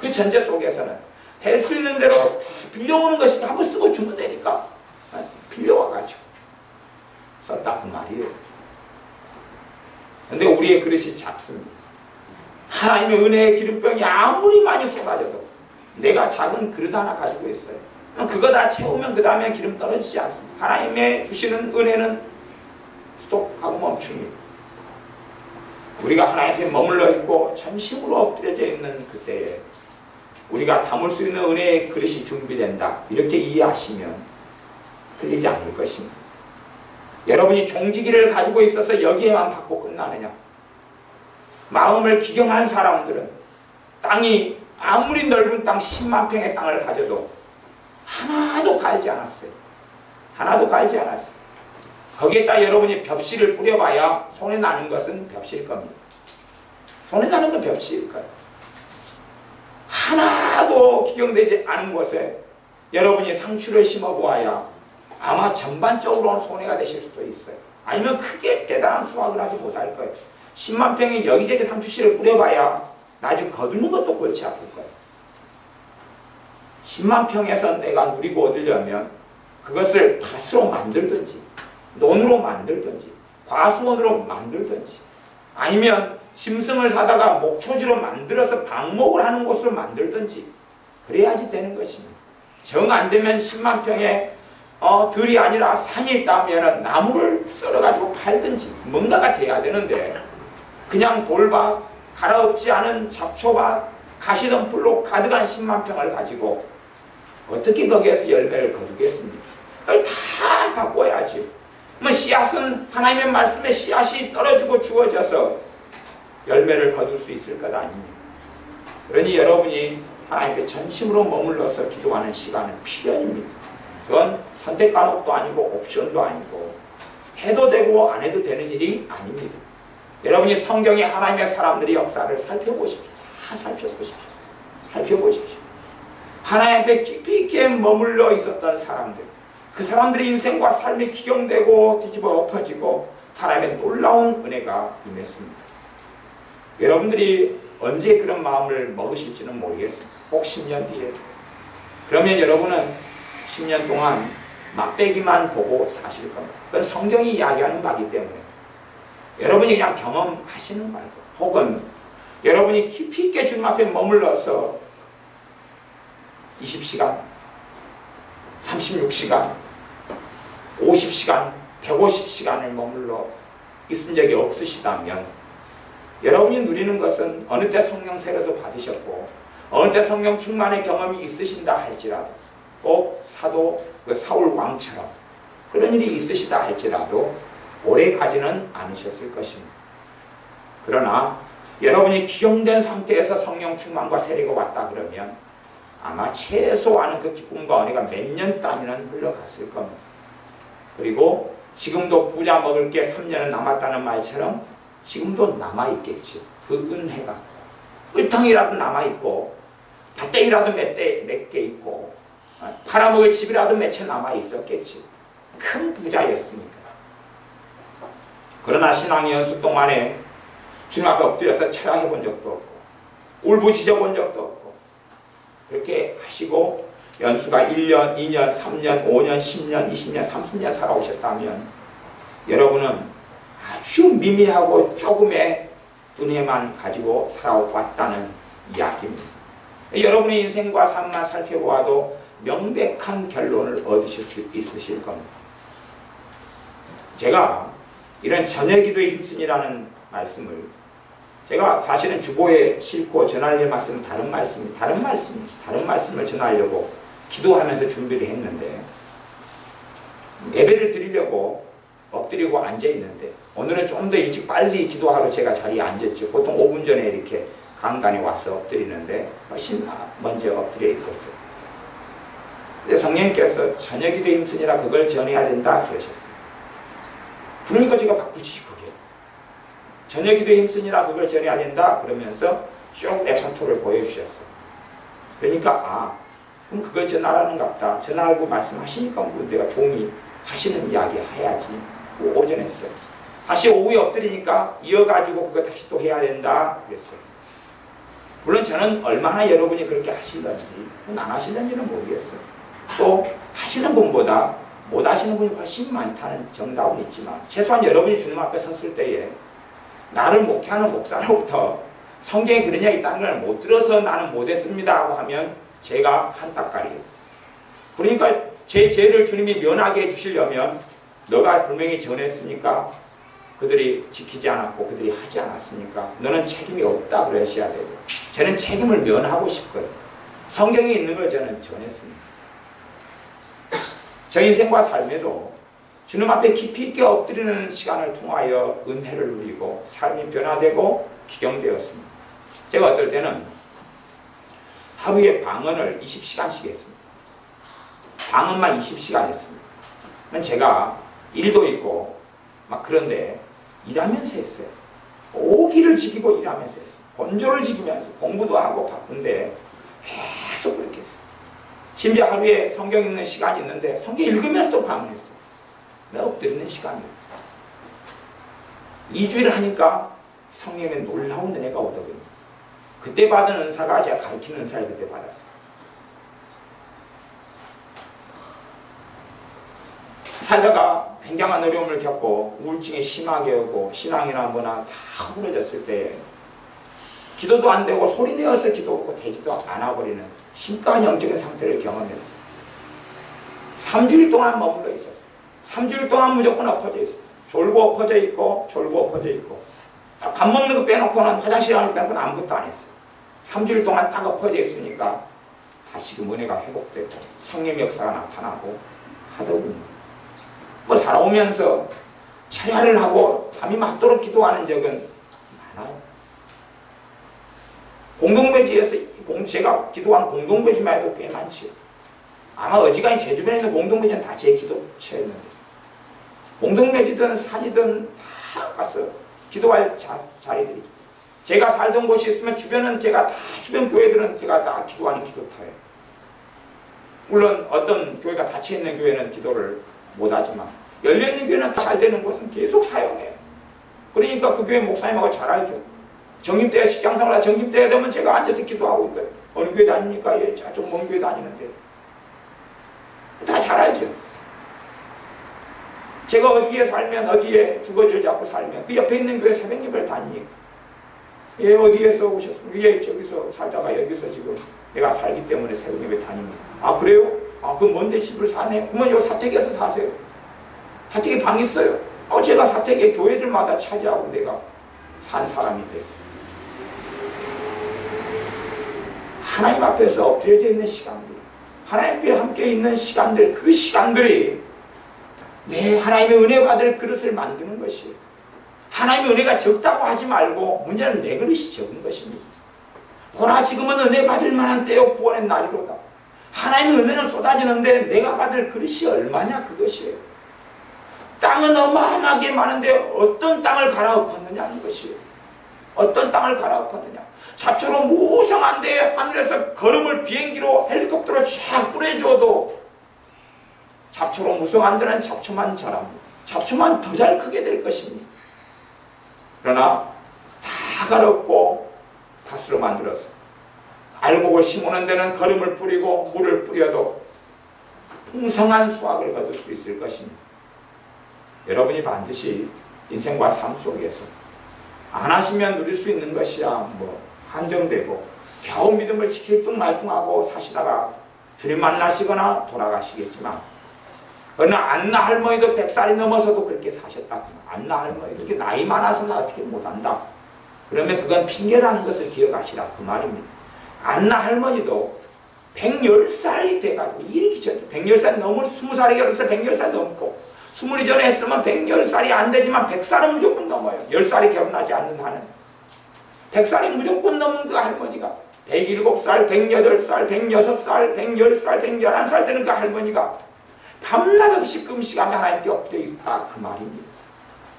Speaker 1: 그 전제 속에서는 될 수 있는 대로 빌려오는 것이 한번 쓰고 주면 되니까 빌려와가지고 썼다 그 말이에요. 근데 우리의 그릇이 작습니다. 하나님의 은혜의 기름병이 아무리 많이 쏟아져도 내가 작은 그릇 하나 가지고 있어요. 그거 다 채우면 그 다음에 기름 떨어지지 않습니다. 하나님의 주시는 은혜는 스톱하고 멈춥니다. 우리가 하나님 앞에 머물러 있고 전심으로 엎드려져 있는 그때에 우리가 담을 수 있는 은혜의 그릇이 준비된다, 이렇게 이해하시면 틀리지 않을 것입니다. 여러분이 종지기를 가지고 있어서 여기에만 받고 끝나느냐? 마음을 기경한 사람들은 땅이 아무리 넓은 땅 10만 평의 땅을 가져도 하나도 갈지 않았어요. 하나도 갈지 않았어요. 거기에다 여러분이 벽실을 뿌려봐야 손에 나는 것은 벽실일 겁니다. 손에 나는 건 벽실일 거예요. 하나도 기경되지 않은 곳에 여러분이 상추를 심어보아야 아마 전반적으로는 손해가 되실 수도 있어요. 아니면 크게 대단한 수확을 하지 못할 거예요. 10만 평에 여기저기 상추씨를 뿌려봐야 나중에 거두는 것도 골치 아플 거예요. 10만 평에서 내가 누리고 얻으려면 그것을 밭으로 만들든지 논으로 만들든지 과수원으로 만들든지 아니면 짐승을 사다가 목초지로 만들어서 방목을 하는 곳으로 만들든지 그래야지 되는 것입니다. 정 안 되면 10만 평에 들이 아니라 산이 있다면 나무를 썰어가지고 팔든지 뭔가가 돼야 되는데 그냥 돌밭, 갈아엎지 않은 잡초밭, 가시덤불로 가득한 10만 평을 가지고 어떻게 거기에서 열매를 거두겠습니까? 그걸 다 바꿔야지. 뭐 씨앗은 하나님의 말씀에 씨앗이 떨어지고 주어져서 열매를 거둘 수 있을 것 아닙니까? 그러니 여러분이 하나님께 전심으로 머물러서 기도하는 시간은 필연입니다. 그건 선택 과목도 아니고 옵션도 아니고 해도 되고 안 해도 되는 일이 아닙니다. 여러분이 성경에 하나님의 사람들의 역사를 살펴보십시오. 다 살펴보십시오. 살펴보십시오. 하나님 앞에 깊이 있게 머물러 있었던 사람들, 그 사람들의 인생과 삶이 기경되고 뒤집어 엎어지고 하나님의 놀라운 은혜가 임했습니다. 여러분들이 언제 그런 마음을 먹으실지는 모르겠습니다. 혹 10년 뒤에. 그러면 여러분은 10년 동안 막대기만 보고 사실 겁니다. 그건 성경이 이야기하는 바이기 때문에 여러분이 그냥 경험하시는 말고, 혹은 여러분이 깊이 있게 주님 앞에 머물러서 20시간, 36시간, 50시간, 150시간을 머물러 있은 적이 없으시다면 여러분이 누리는 것은 어느 때 성령 세례도 받으셨고 어느 때 성령 충만의 경험이 있으신다 할지라도, 꼭 사도 사울 왕처럼 그런 일이 있으시다 할지라도 오래 가지는 않으셨을 것입니다. 그러나 여러분이 기용된 상태에서 성령 충만과 세례가 왔다 그러면 아마 최소한은 그 기쁨과 은혜가 몇 년 단위는 흘러갔을 겁니다. 그리고 지금도 부자 먹을 게 3년은 남았다는 말처럼 지금도 남아있겠죠. 그 은혜가 을탕이라도 남아있고 밭대이라도 몇 개 있고 팔아먹을 집이라도 몇 채 남아있었겠죠. 큰 부자였으니까. 그러나 신앙의 연수 동안에 주님 앞에 엎드려서 철학해본 적도 없고 울부짖어 본 적도 없고 그렇게 하시고 연수가 1년, 2년, 3년, 5년, 10년, 20년, 30년 살아오셨다면 여러분은 아주 미미하고 조금의 은혜만 가지고 살아왔다는 이야기입니다. 여러분의 인생과 삶만 살펴보아도 명백한 결론을 얻으실 수 있으실 겁니다. 제가 이런 저녁기도의 힘쓰니라는 말씀을 제가 사실은 주보에 싣고 전할 말씀은 다른 말씀을 전하려고 기도하면서 준비를 했는데 예배를 드리려고 엎드리고 앉아있는데 오늘은 좀 더 일찍 빨리 기도하러 제가 자리에 앉았죠. 보통 5분 전에 이렇게 강단에 와서 엎드리는데 훨씬 먼저 엎드려 있었어요. 근데 성령님께서 저녁기도 힘쓰니라 그걸 전해야 된다 그러셨어요. 그러니까 제가 바꾸지 그게. 저녁기도 힘쓰니라 그걸 전해야 된다 그러면서 쭉 랩사토를 보여주셨어요. 그러니까 그럼 그걸 전하라는갑다. 전하라고 말씀하시니까 뭐 내가 종이 하시는 이야기 해야지. 오전에 했어요. 다시 오후에 엎드리니까 이어가지고 그거 다시 또 해야 된다 그랬어요. 물론 저는 얼마나 여러분이 그렇게 하실런지 안 하실런지는 모르겠어요. 또 하시는 분보다 못 하시는 분이 훨씬 많다는 정답은 있지만 최소한 여러분이 주님 앞에 섰을 때에 나를 목회하는 목사로부터 성경에 그런 이야기 있다는 걸 못 들어서 나는 못했습니다 하고 하면 제가 한따까리예요. 그러니까 제 죄를 주님이 면하게 해주시려면 너가 분명히 전했으니까 그들이 지키지 않았고 그들이 하지 않았으니까 너는 책임이 없다 그러셔야 되고 저는 책임을 면하고 싶어요. 성경에 있는 걸 저는 전했습니다. 저 인생과 삶에도 주님 앞에 깊이 있게 엎드리는 시간을 통하여 은혜를 누리고 삶이 변화되고 기경되었습니다. 제가 어떨 때는 하루에 방언을 20시간씩 했습니다. 방언만 20시간 했습니다. 제가 일도 있고 막 그런데 일하면서 했어요. 오기를 지키고 일하면서 했어요. 본조를 지키면서 공부도 하고 바쁜데 계속 그렇게 했어요. 심지어 하루에 성경 읽는 시간이 있는데 성경 읽으면서도 방언했어요. 내 엎드리는 시간이에요. 2주일 하니까 성령의 놀라운 은혜가 오더군요. 그때 받은 은사가 제가 가르치는 은사를 그때 받았어요. 살다가 굉장한 어려움을 겪고 우울증이 심하게 오고 신앙이나 뭐나 다 흐려졌을 때 기도도 안 되고 소리 내어서 기도하고 되지도 않아버리는 심각한 영적인 상태를 경험했어요. 3주일 동안 머물러 있었어요. 3주일 동안 무조건 엎어져 있었어요. 졸고 엎어져 있고 졸고 엎어져 있고 밥 먹는 거 빼놓고는 화장실 가는 거 빼놓고는 아무것도 안 했어요. 3주일 동안 딱 엎어져 있으니까 다시금 은혜가 회복되고 성령의 역사가 나타나고 하더군요. 뭐 살아오면서 철야를 하고 밤이 맞도록 기도하는 적은 많아요. 공동묘지에서 제가 기도한 공동묘지만 해도 꽤 많지요. 아마 어지간히 제 주변에 있는 공동묘지는 다 제 기도처였는데 공동묘지든 산이든 다 가서 기도할 자리들이 제가 살던 곳이 있으면 주변은 제가 다 주변 교회들은 제가 다 기도하는 기도터예요. 물론 어떤 교회가 닫혀있는 교회는 기도를 못하지만 열려있는 교회는 잘 되는 곳은 계속 사용해요. 그러니까 그 교회 목사님하고 잘 알죠. 정립대회 직장생활 정립대회 되면 제가 앉아서 기도하고 있거든요. 어느 교회 다닙니까? 예, 좀 먼 교회 다니는데 다 잘 알죠. 제가 어디에 살면 어디에 주거지를 잡고 살면 그 옆에 있는 교회 새벽 예배를 다니니까 예, 어디에서 오셨습니까? 예, 저기서 살다가 여기서 지금 내가 살기 때문에 새벽 예배 다닙니다. 아 그래요? 그 먼데 집을 사네? 그러면 여기 사택에서 사세요. 사택에 방 있어요. 제가 사택에 교회들마다 차지하고 내가 산 사람인데 하나님 앞에서 엎드려져 있는 시간들 하나님과 함께 있는 시간들 그 시간들이 내 하나님의 은혜 받을 그릇을 만드는 것이에요. 하나님의 은혜가 적다고 하지 말고 문제는 내 그릇이 적은 것입니다. 보라 지금은 은혜 받을 만한 때요 구원의 날이로다. 하나님의 은혜는 쏟아지는데 내가 받을 그릇이 얼마냐 그것이에요. 땅은 어마어마하게 많은데 어떤 땅을 갈아엎었느냐 하는 것이에요. 어떤 땅을 갈아엎었느냐. 잡초로 무성한데 하늘에서 걸음을 비행기로 헬리콥터로 쫙 뿌려줘도 잡초로 무성한 데는 잡초만 자랍니다. 잡초만 더 잘 크게 될 것입니다. 그러나 다 갈아엎고 밭으로 만들어서 알곡을 심는 데는 걸음을 뿌리고 물을 뿌려도 풍성한 수확을 거둘 수 있을 것입니다. 여러분이 반드시 인생과 삶 속에서 안 하시면 누릴 수 있는 것이야 뭐 한정되고 겨우 믿음을 지킬 듯 말뚱하고 사시다가 주님 만나시거나 돌아가시겠지만 어느 안나 할머니도 100살이 넘어서도 그렇게 사셨다. 안나 할머니 그렇게 나이 많아서 나 어떻게 못한다. 그러면 그건 핑계라는 것을 기억하시라 그 말입니다. 안나 할머니도 110살이 돼가지고 이렇게 졌죠. 110살 넘을 20살에 결혼해서 110살 넘고 20이 전에 했으면 110살이 안 되지만 100살은 무조건 넘어요. 10살이 결혼하지 않는 한은 100살이 무조건 넘는 그 할머니가 107살, 108살, 106살, 110살, 111살 되는 그 할머니가 밤낮 없이 금식하며 하나님께 엎드려 있다 그 말입니다.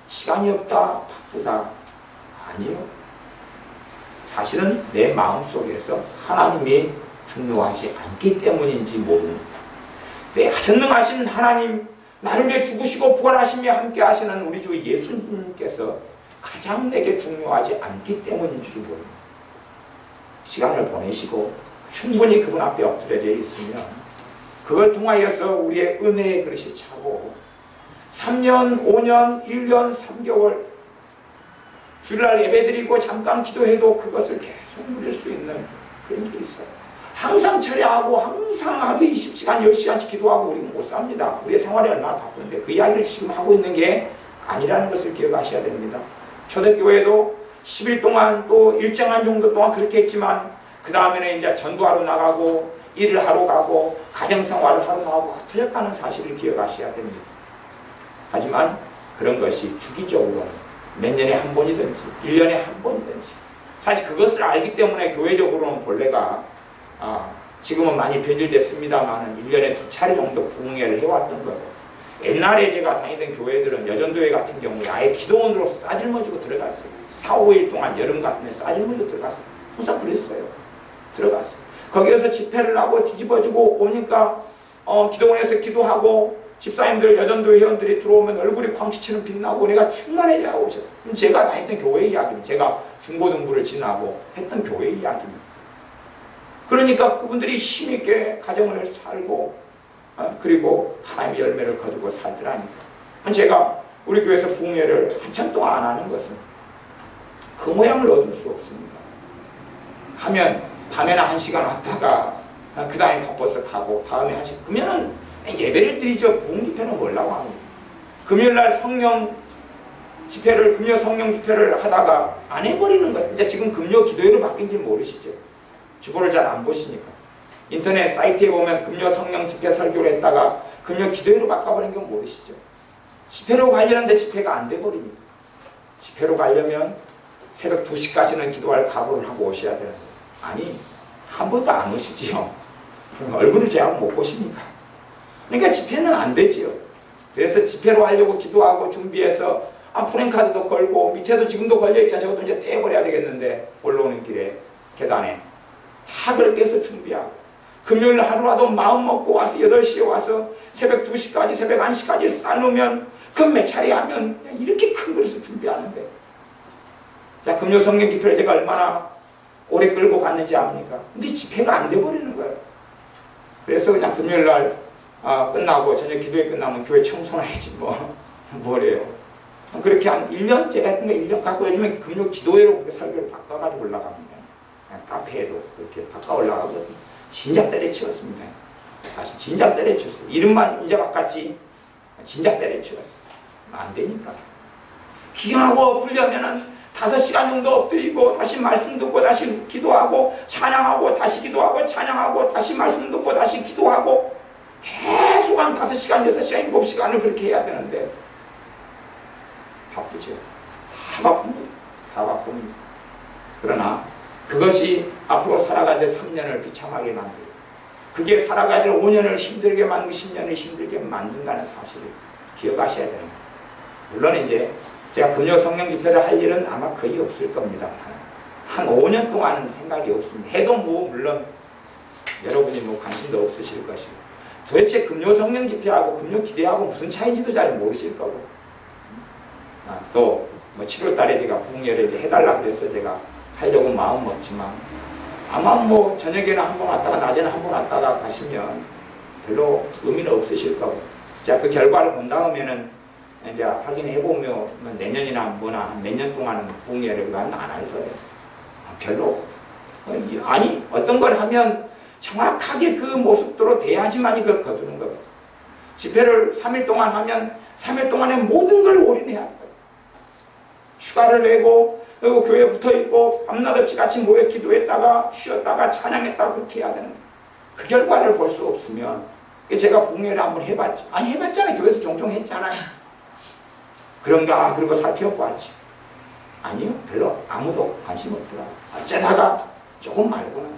Speaker 1: 시간이 없다, 바쁘다 아니요. 사실은 내 마음속에서 하나님이 중요하지 않기 때문인지 모릅니다. 내 전능하신 하나님, 나를 위해 죽으시고 부활하시며 함께 하시는 우리 주 예수님께서 가장 내게 중요하지 않기 때문인 줄이 모릅니다. 시간을 보내시고 충분히 그분 앞에 엎드려져 있으면 그걸 통하여서 우리의 은혜의 그릇이 차고 3년, 5년, 1년, 3개월 주일날 예배드리고 잠깐 기도해도 그것을 계속 누릴 수 있는 그런 게 있어요. 항상 철야하고 항상 하루에 20시간, 10시간씩 기도하고 우리는 못 삽니다. 우리의 생활이 얼마나 바쁜데 그 이야기를 지금 하고 있는 게 아니라는 것을 기억하셔야 됩니다. 초대교회도 10일 동안 또 일정한 정도 동안 그렇게 했지만 그 다음에는 이제 전도하러 나가고 일을 하러 가고 가정생활을 하러 나가고 흩어졌다는 사실을 기억하셔야 됩니다. 하지만 그런 것이 주기적으로 몇 년에 한 번이든지 1년에 한 번이든지 사실 그것을 알기 때문에 교회적으로는 본래가 지금은 많이 변질됐습니다만 1년에 2차례 정도 부흥회를 해왔던 거예요. 옛날에 제가 다니던 교회들은 여전도회 같은 경우에 아예 기도원으로 싸질머지고 들어갔어요. 4, 5일 동안 여름 같은 데 싸질머지고 들어갔어요. 항상 그랬어요. 들어갔어요. 거기에서 집회를 하고 뒤집어지고 오니까 기도원에서 기도하고 집사님들, 여전도 회원들이 들어오면 얼굴이 광채처럼 빛나고 내가 충만해져 오셨어요. 제가 다녔던 교회 이야기입니다. 제가 중고등부를 지나고 했던 교회 이야기입니다. 그러니까 그분들이 힘있게 가정을 살고 그리고 하나님의 열매를 거두고 살더라니까. 제가 우리 교회에서 부흥회를 한참 동안 안 하는 것은 그 모양을 얻을 수 없습니다. 하면 밤에는 1시간 왔다가 그 다음에 바빠서 가고 다음에 1시간 그러면은 예배를 드리죠. 부흥 집회는 뭐라고 합니다. 금요일날 성령 집회를 금요 성령 집회를 하다가 안 해버리는 것은 이제 지금 금요 기도회로 바뀐지 모르시죠. 주보를 잘 안 보시니까 인터넷 사이트에 보면 금요 성령 집회 설교를 했다가 금요 기도회로 바꿔버린 건 모르시죠. 집회로 가려는데 집회가 안 돼버립니다. 집회로 가려면 새벽 2시까지는 기도할 각오를 하고 오셔야 되는데 아니 한 번도 안 오시지요. 얼굴을 제가 못 보시니까. 그러니까 집회는 안 되지요. 그래서 집회로 하려고 기도하고 준비해서 프랜카드도 걸고 밑에도 지금도 걸려있잖아요. 저것도 이제 떼버려야 되겠는데 올라오는 길에 계단에 다 그렇게 해서 준비하고 금요일 하루라도 마음 먹고 와서 8시에 와서 새벽 2시까지 새벽 1시까지 삶으면 그 몇 차례 하면 이렇게 큰 그릇을 준비하는데 자 금요 성령 집회를 제가 얼마나 오래 끌고 갔는지 압니까? 근데 집회가 안 돼버리는 거예요. 그래서 그냥 금요일날 끝나고 저녁 기도회 끝나면 교회 청소나 해야지 뭐래요. 그렇게 한 1년 제가 했던 거 1년 갖고 요즘에 금요 기도회로 그렇게 설교를 바꿔가지고 올라갑니다. 카페에도 그렇게 바꿔 올라가고 진작 때려치웠습니다. 사실 진작 때려치웠어요. 이름만 이제 바꿨지 진작 때려치웠어요. 안 되니까. 기도하고 풀려면은 5시간 정도 엎드리고 다시 말씀 듣고 다시 기도하고 찬양하고 다시 기도하고 찬양하고 다시 말씀 듣고 다시 기도하고 계속 한 5시간, 6시간, 7시간을 그렇게 해야 되는데 바쁘죠. 다 바쁩니다. 다 바쁩니다. 그러나 그것이 앞으로 살아갈 때 3년을 비참하게 만들고 그게 살아갈 때 5년을 힘들게 만들고 10년을 힘들게 만든다는 사실을 기억하셔야 됩니다. 물론 이제 제가 금요 성령 집회를 할 일은 아마 거의 없을 겁니다. 한 5년 동안은 생각이 없습니다. 해도 물론 여러분이 관심도 없으실 것이고 도대체 금요 성령 집회하고 금요 기대하고 무슨 차이인지도 잘 모르실 거고 또 7월 달에 제가 부흥회를 이제 해달라 그래서 제가 하려고 마음 먹지만 아마 저녁에는 한 번 왔다가 낮에는 한 번 왔다가 가시면 별로 의미는 없으실 거고 제가 그 결과를 본 다음에는 이제 확인해 보면 내년이나 뭐나 몇 년 동안은 부흥회를 안 할 거예요. 별로 아니 어떤 걸 하면 정확하게 그 모습대로 돼야지만이 그걸 거두는 거예요. 집회를 3일 동안 하면 3일 동안에 모든 걸 올인해야 해요. 휴가를 내고 그리고 교회에 붙어있고 밤낮 없이 같이 모여 기도했다가 쉬었다가 찬양했다가 그렇게 해야 되는 거예요. 그 결과를 볼 수 없으면 제가 부흥회를 한번 해봤죠. 아니 해봤잖아요. 교회에서 종종 했잖아요. 그런가 그리고 살펴보았지. 아니요. 별로 아무도 관심 없더라. 어쩌다가 조금 말고는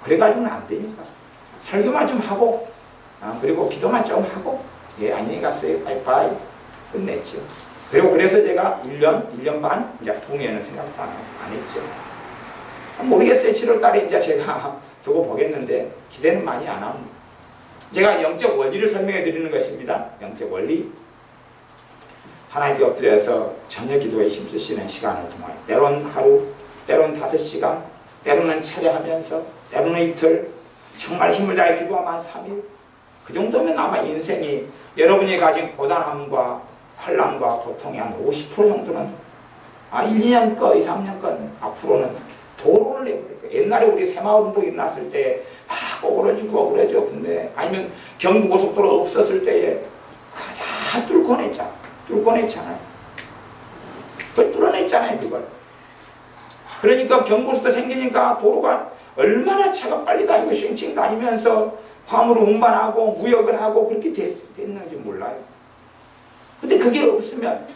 Speaker 1: 그래가지고는 안 되니까 설교만 좀 하고 그리고 기도만 좀 하고 예 안녕히 가세요. 바이바이 끝냈죠. 그리고 그래서 제가 1년 반 이제 부흥회는 생각도 안 했죠. 모르겠어요. 7월 달에 이제 제가 두고 보겠는데 기대는 많이 안 합니다. 제가 영적 원리를 설명해 드리는 것입니다. 영적 원리. 하나님께 엎드려서 저녁 기도에 힘쓰시는 시간을 통하여 때론 하루, 때론 5시간, 때로는 차례하면서, 때로는 이틀, 정말 힘을 다해 기도하면 한 3일. 그 정도면 아마 인생이 여러분이 가진 고단함과 환난과 고통의 한 50% 정도는 1, 2년 거, 2, 3년 거 앞으로는 도로를 내버릴 거예요. 옛날에 우리 새마을운동 일어났을 때 다 꼬부러지고 근데 아니면 경부고속도로 없었을 때에 다 뚫고 냈잖아요. 그걸 뚫어냈잖아요, 그걸. 그러니까 경부고속도로 생기니까 도로가 얼마나 차가 빨리 다니고 쉥쉥 다니면서 화물을 운반하고 무역을 하고 그렇게 됐는지 몰라요. 근데 그게 없으면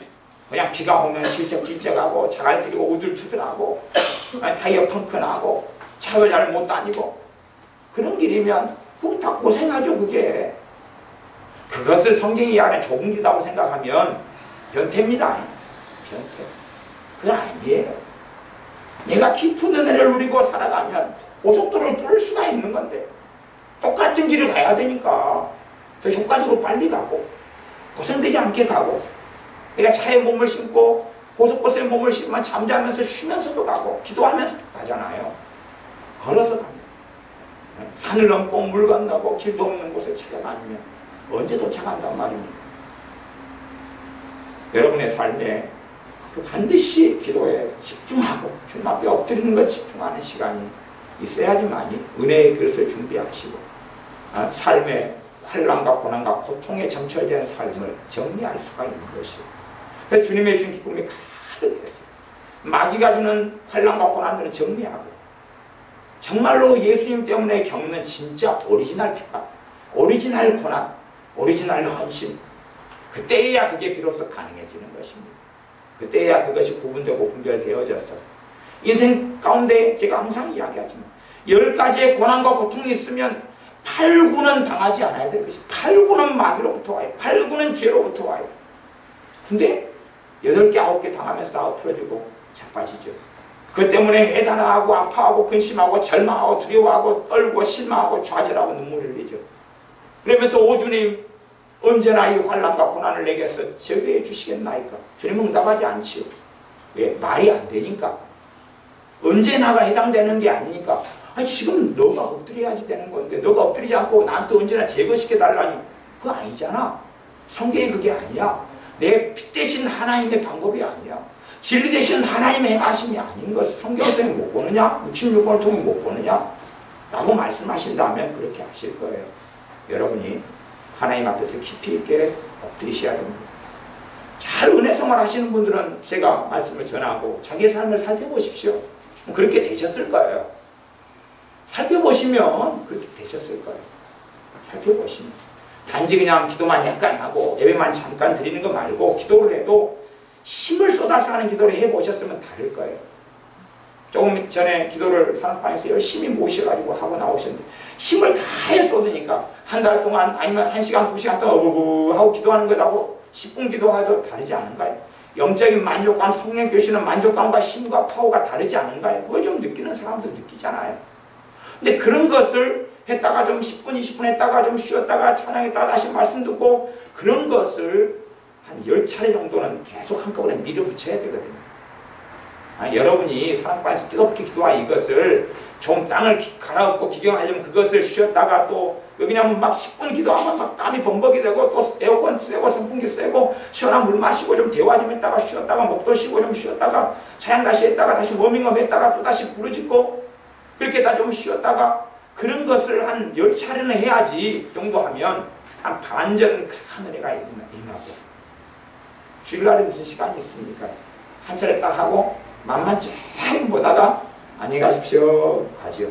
Speaker 1: 그냥 비가 오면 질적질적하고 자갈 들이고 우들투들하고 타이어 펑크나고 차가 잘 못 다니고 그런 길이면 그거 다 고생하죠. 그게. 그것을 성경이 이야기하는 좁은 길이라고 생각하면 변태입니다. 변태. 그건 아니에요. 내가 깊은 은혜를 누리고 살아가면 고속도로를 뚫을 수가 있는 건데 똑같은 길을 가야 되니까 더 효과적으로 빨리 가고 고생되지 않게 가고 내가 차에 몸을 싣고 고속버스에 몸을 싣으면 잠자면서 쉬면서도 가고 기도하면서도 가잖아요. 걸어서 갑니다. 산을 넘고 물 건너고 길도 없는 곳에 차가 다니면 언제 도착한단 말입니다. 여러분의 삶에 반드시 기도에 집중하고 주님 앞에 엎드리는 것 집중하는 시간이 있어야지만이 은혜의 그릇을 준비하시고 삶의 환난과 고난과 고통에 점철되는 삶을 정리할 수가 있는 것이요. 그래서 주님의 주신 기쁨이 가득했어요. 마귀가 주는 환난과 고난들은 정리하고 정말로 예수님 때문에 겪는 진짜 오리지널 핍박, 오리지널 고난, 오리지널 헌신, 그때야 그게 비로소 가능해지는 것입니다. 그때야 그것이 구분되고 분별되어져서 인생 가운데 제가 항상 이야기하지만 10가지의 고난과 고통이 있으면 8구는 당하지 않아야 될 것이 8구는 마귀로부터 와요. 8구는 죄로부터 와요. 근데 8개, 9개 당하면서 다 엎어지고 자빠지죠. 그것 때문에 해단하고 아파하고 근심하고 절망하고 두려워하고 떨고 실망하고 좌절하고 눈물을 흘리죠. 그러면서 오 주님 언제나 이 환난과 고난을 내게서 제거해 주시겠나이까? 주님 응답하지 않지요. 왜? 말이 안 되니까. 언제나가 해당되는 게 아니니까. 지금 너가 엎드려야지 되는 건데 너가 엎드리지 않고 나한테 언제나 제거시켜달라니 그거 아니잖아. 성경이 그게 아니야. 내 피 대신 하나님의 방법이 아니야. 진리 대신 하나님의 행하심이 아닌 것을 성경을 통해 못 보느냐? 66권을 통해 못 보느냐? 라고 말씀하신다면 그렇게 하실 거예요. 여러분이 하나님 앞에서 깊이 있게 엎드리셔야 됩니다. 잘 은혜성을 하시는 분들은 제가 말씀을 전하고 자기의 삶을 살펴보십시오. 그렇게 되셨을 거예요. 살펴보시면 그렇게 되셨을 거예요. 살펴보시면. 단지 그냥 기도만 약간 하고 예배만 잠깐 드리는 거 말고 기도를 해도 힘을 쏟아서 하는 기도를 해보셨으면 다를 거예요. 조금 전에 기도를 산업방에서 열심히 모셔가지고 하고 나오셨는데 힘을 다해 쏟으니까 한 달 동안 아니면 1시간, 2시간 동안 어부부 하고 기도하는 것하고 10분 기도해도 다르지 않은가요? 영적인 만족감, 성령 교시는 만족감과 힘과 파워가 다르지 않은가요? 그걸 좀 느끼는 사람도 느끼잖아요. 근데 그런 것을 했다가 좀 10분, 20분 했다가 좀 쉬었다가 찬양했다가 다시 말씀 듣고 그런 것을 한 10차례 정도는 계속 한꺼번에 밀어붙여야 되거든요. 여러분이 사랑방에서 뜨겁게 기도한 이것을 좀 땅을 갈아엎고 기경하려면 그것을 쉬었다가 또 여기냐면 막 10분 기도하면 막 땀이 범벅이 되고 또 에어컨 쐬고 선풍기 쐬고 시원한 물 마시고 좀 대화 좀 했다가 쉬었다가 목도 쉬고 좀 쉬었다가 찬양 다시 했다가 다시 워밍업 했다가 또 다시 부르짖고 그렇게 다 좀 쉬었다가 그런 것을 한 10차례는 해야지 그 정도 하면 한 반절은 하늘에가 임하고 주일날에 무슨 시간이 있습니까? 한 차례 딱 하고 맘만 쫙 보다가 안녕히 가십시오 가지요.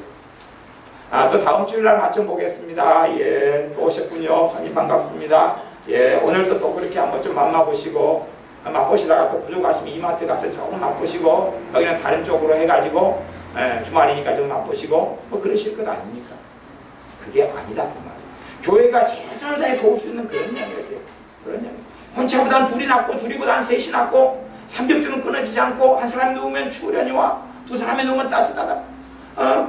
Speaker 1: 또 다음 주일날 맞춰 보겠습니다. 예, 또 오셨군요. 선생님 반갑습니다. 예, 오늘도 또 그렇게 한번 좀 맛보시고 맛보시다가 또 부족하시면 이마트 가서 조금 맛보시고 여기는 다른 쪽으로 해가지고 주말이니까 좀 맛보시고 뭐 그러실 것 아닙니까? 그게 아니다 그 말이에요. 교회가 최선을 다해 도울 수 있는 그런 영역이에요. 그런 영역. 혼자보단 둘이 낫고 둘이보단 셋이 낫고 삼겹줄은 끊어지지 않고 한 사람이 누우면 추우려니와 두 사람이 누우면 따뜻하다.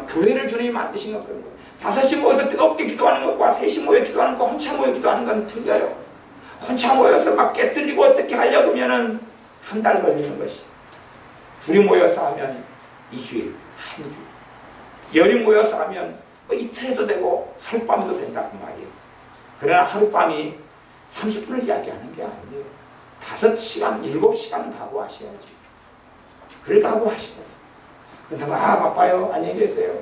Speaker 1: 교회를 주님이 만드신 건 그런 거예요. 5시 모여서 뜨겁게 기도하는 것과 3시 모여 기도하는 것, 혼자 모여 기도하는 건 틀려요. 혼자 모여서 막 깨뜨리고 어떻게 하려고 하면은 한 달 걸리는 것이. 둘이 모여서 하면 2주일, 한 주. 10이 모여서 하면 뭐 이틀에도 되고 하룻밤에도 된다고 말이에요. 그러나 하룻밤이 30분을 이야기하는 게 아니에요. 5시간, 7시간 각오하셔야지. 그걸 각오하시고. 근데 바빠요. 안녕히 계세요.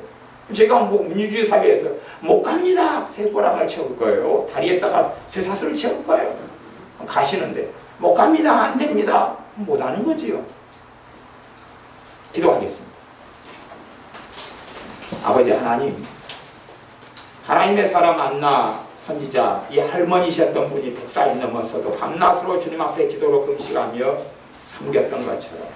Speaker 1: 제가 뭐 민주주의 사회에서 못 갑니다. 새꼬랑을 채울 거예요. 다리에다가 쇠사슬을 채울 거예요. 가시는데 못 갑니다. 안 됩니다. 못 하는 거지요. 기도하겠습니다. 아버지 하나님, 하나님의 사람 안나 선지자 이 할머니셨던 분이 100살이 넘어서도 밤낮으로 주님 앞에 기도로 금식하며 섬겼던 것처럼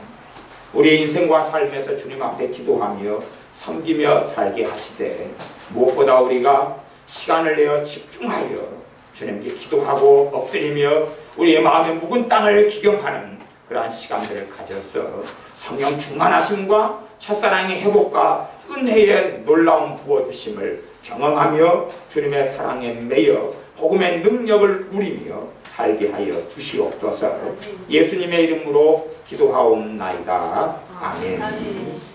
Speaker 1: 우리의 인생과 삶에서 주님 앞에 기도하며 섬기며 살게 하시되 무엇보다 우리가 시간을 내어 집중하여 주님께 기도하고 엎드리며 우리의 마음의 묵은 땅을 기경하는 그러한 시간들을 가져서 성령 충만하심과 첫사랑의 회복과 은혜의 놀라운 부어주심을 경험하며 주님의 사랑에 매여 복음의 능력을 누리며 살게 하여 주시옵소서. 예수님의 이름으로 기도하옵나이다. 아멘.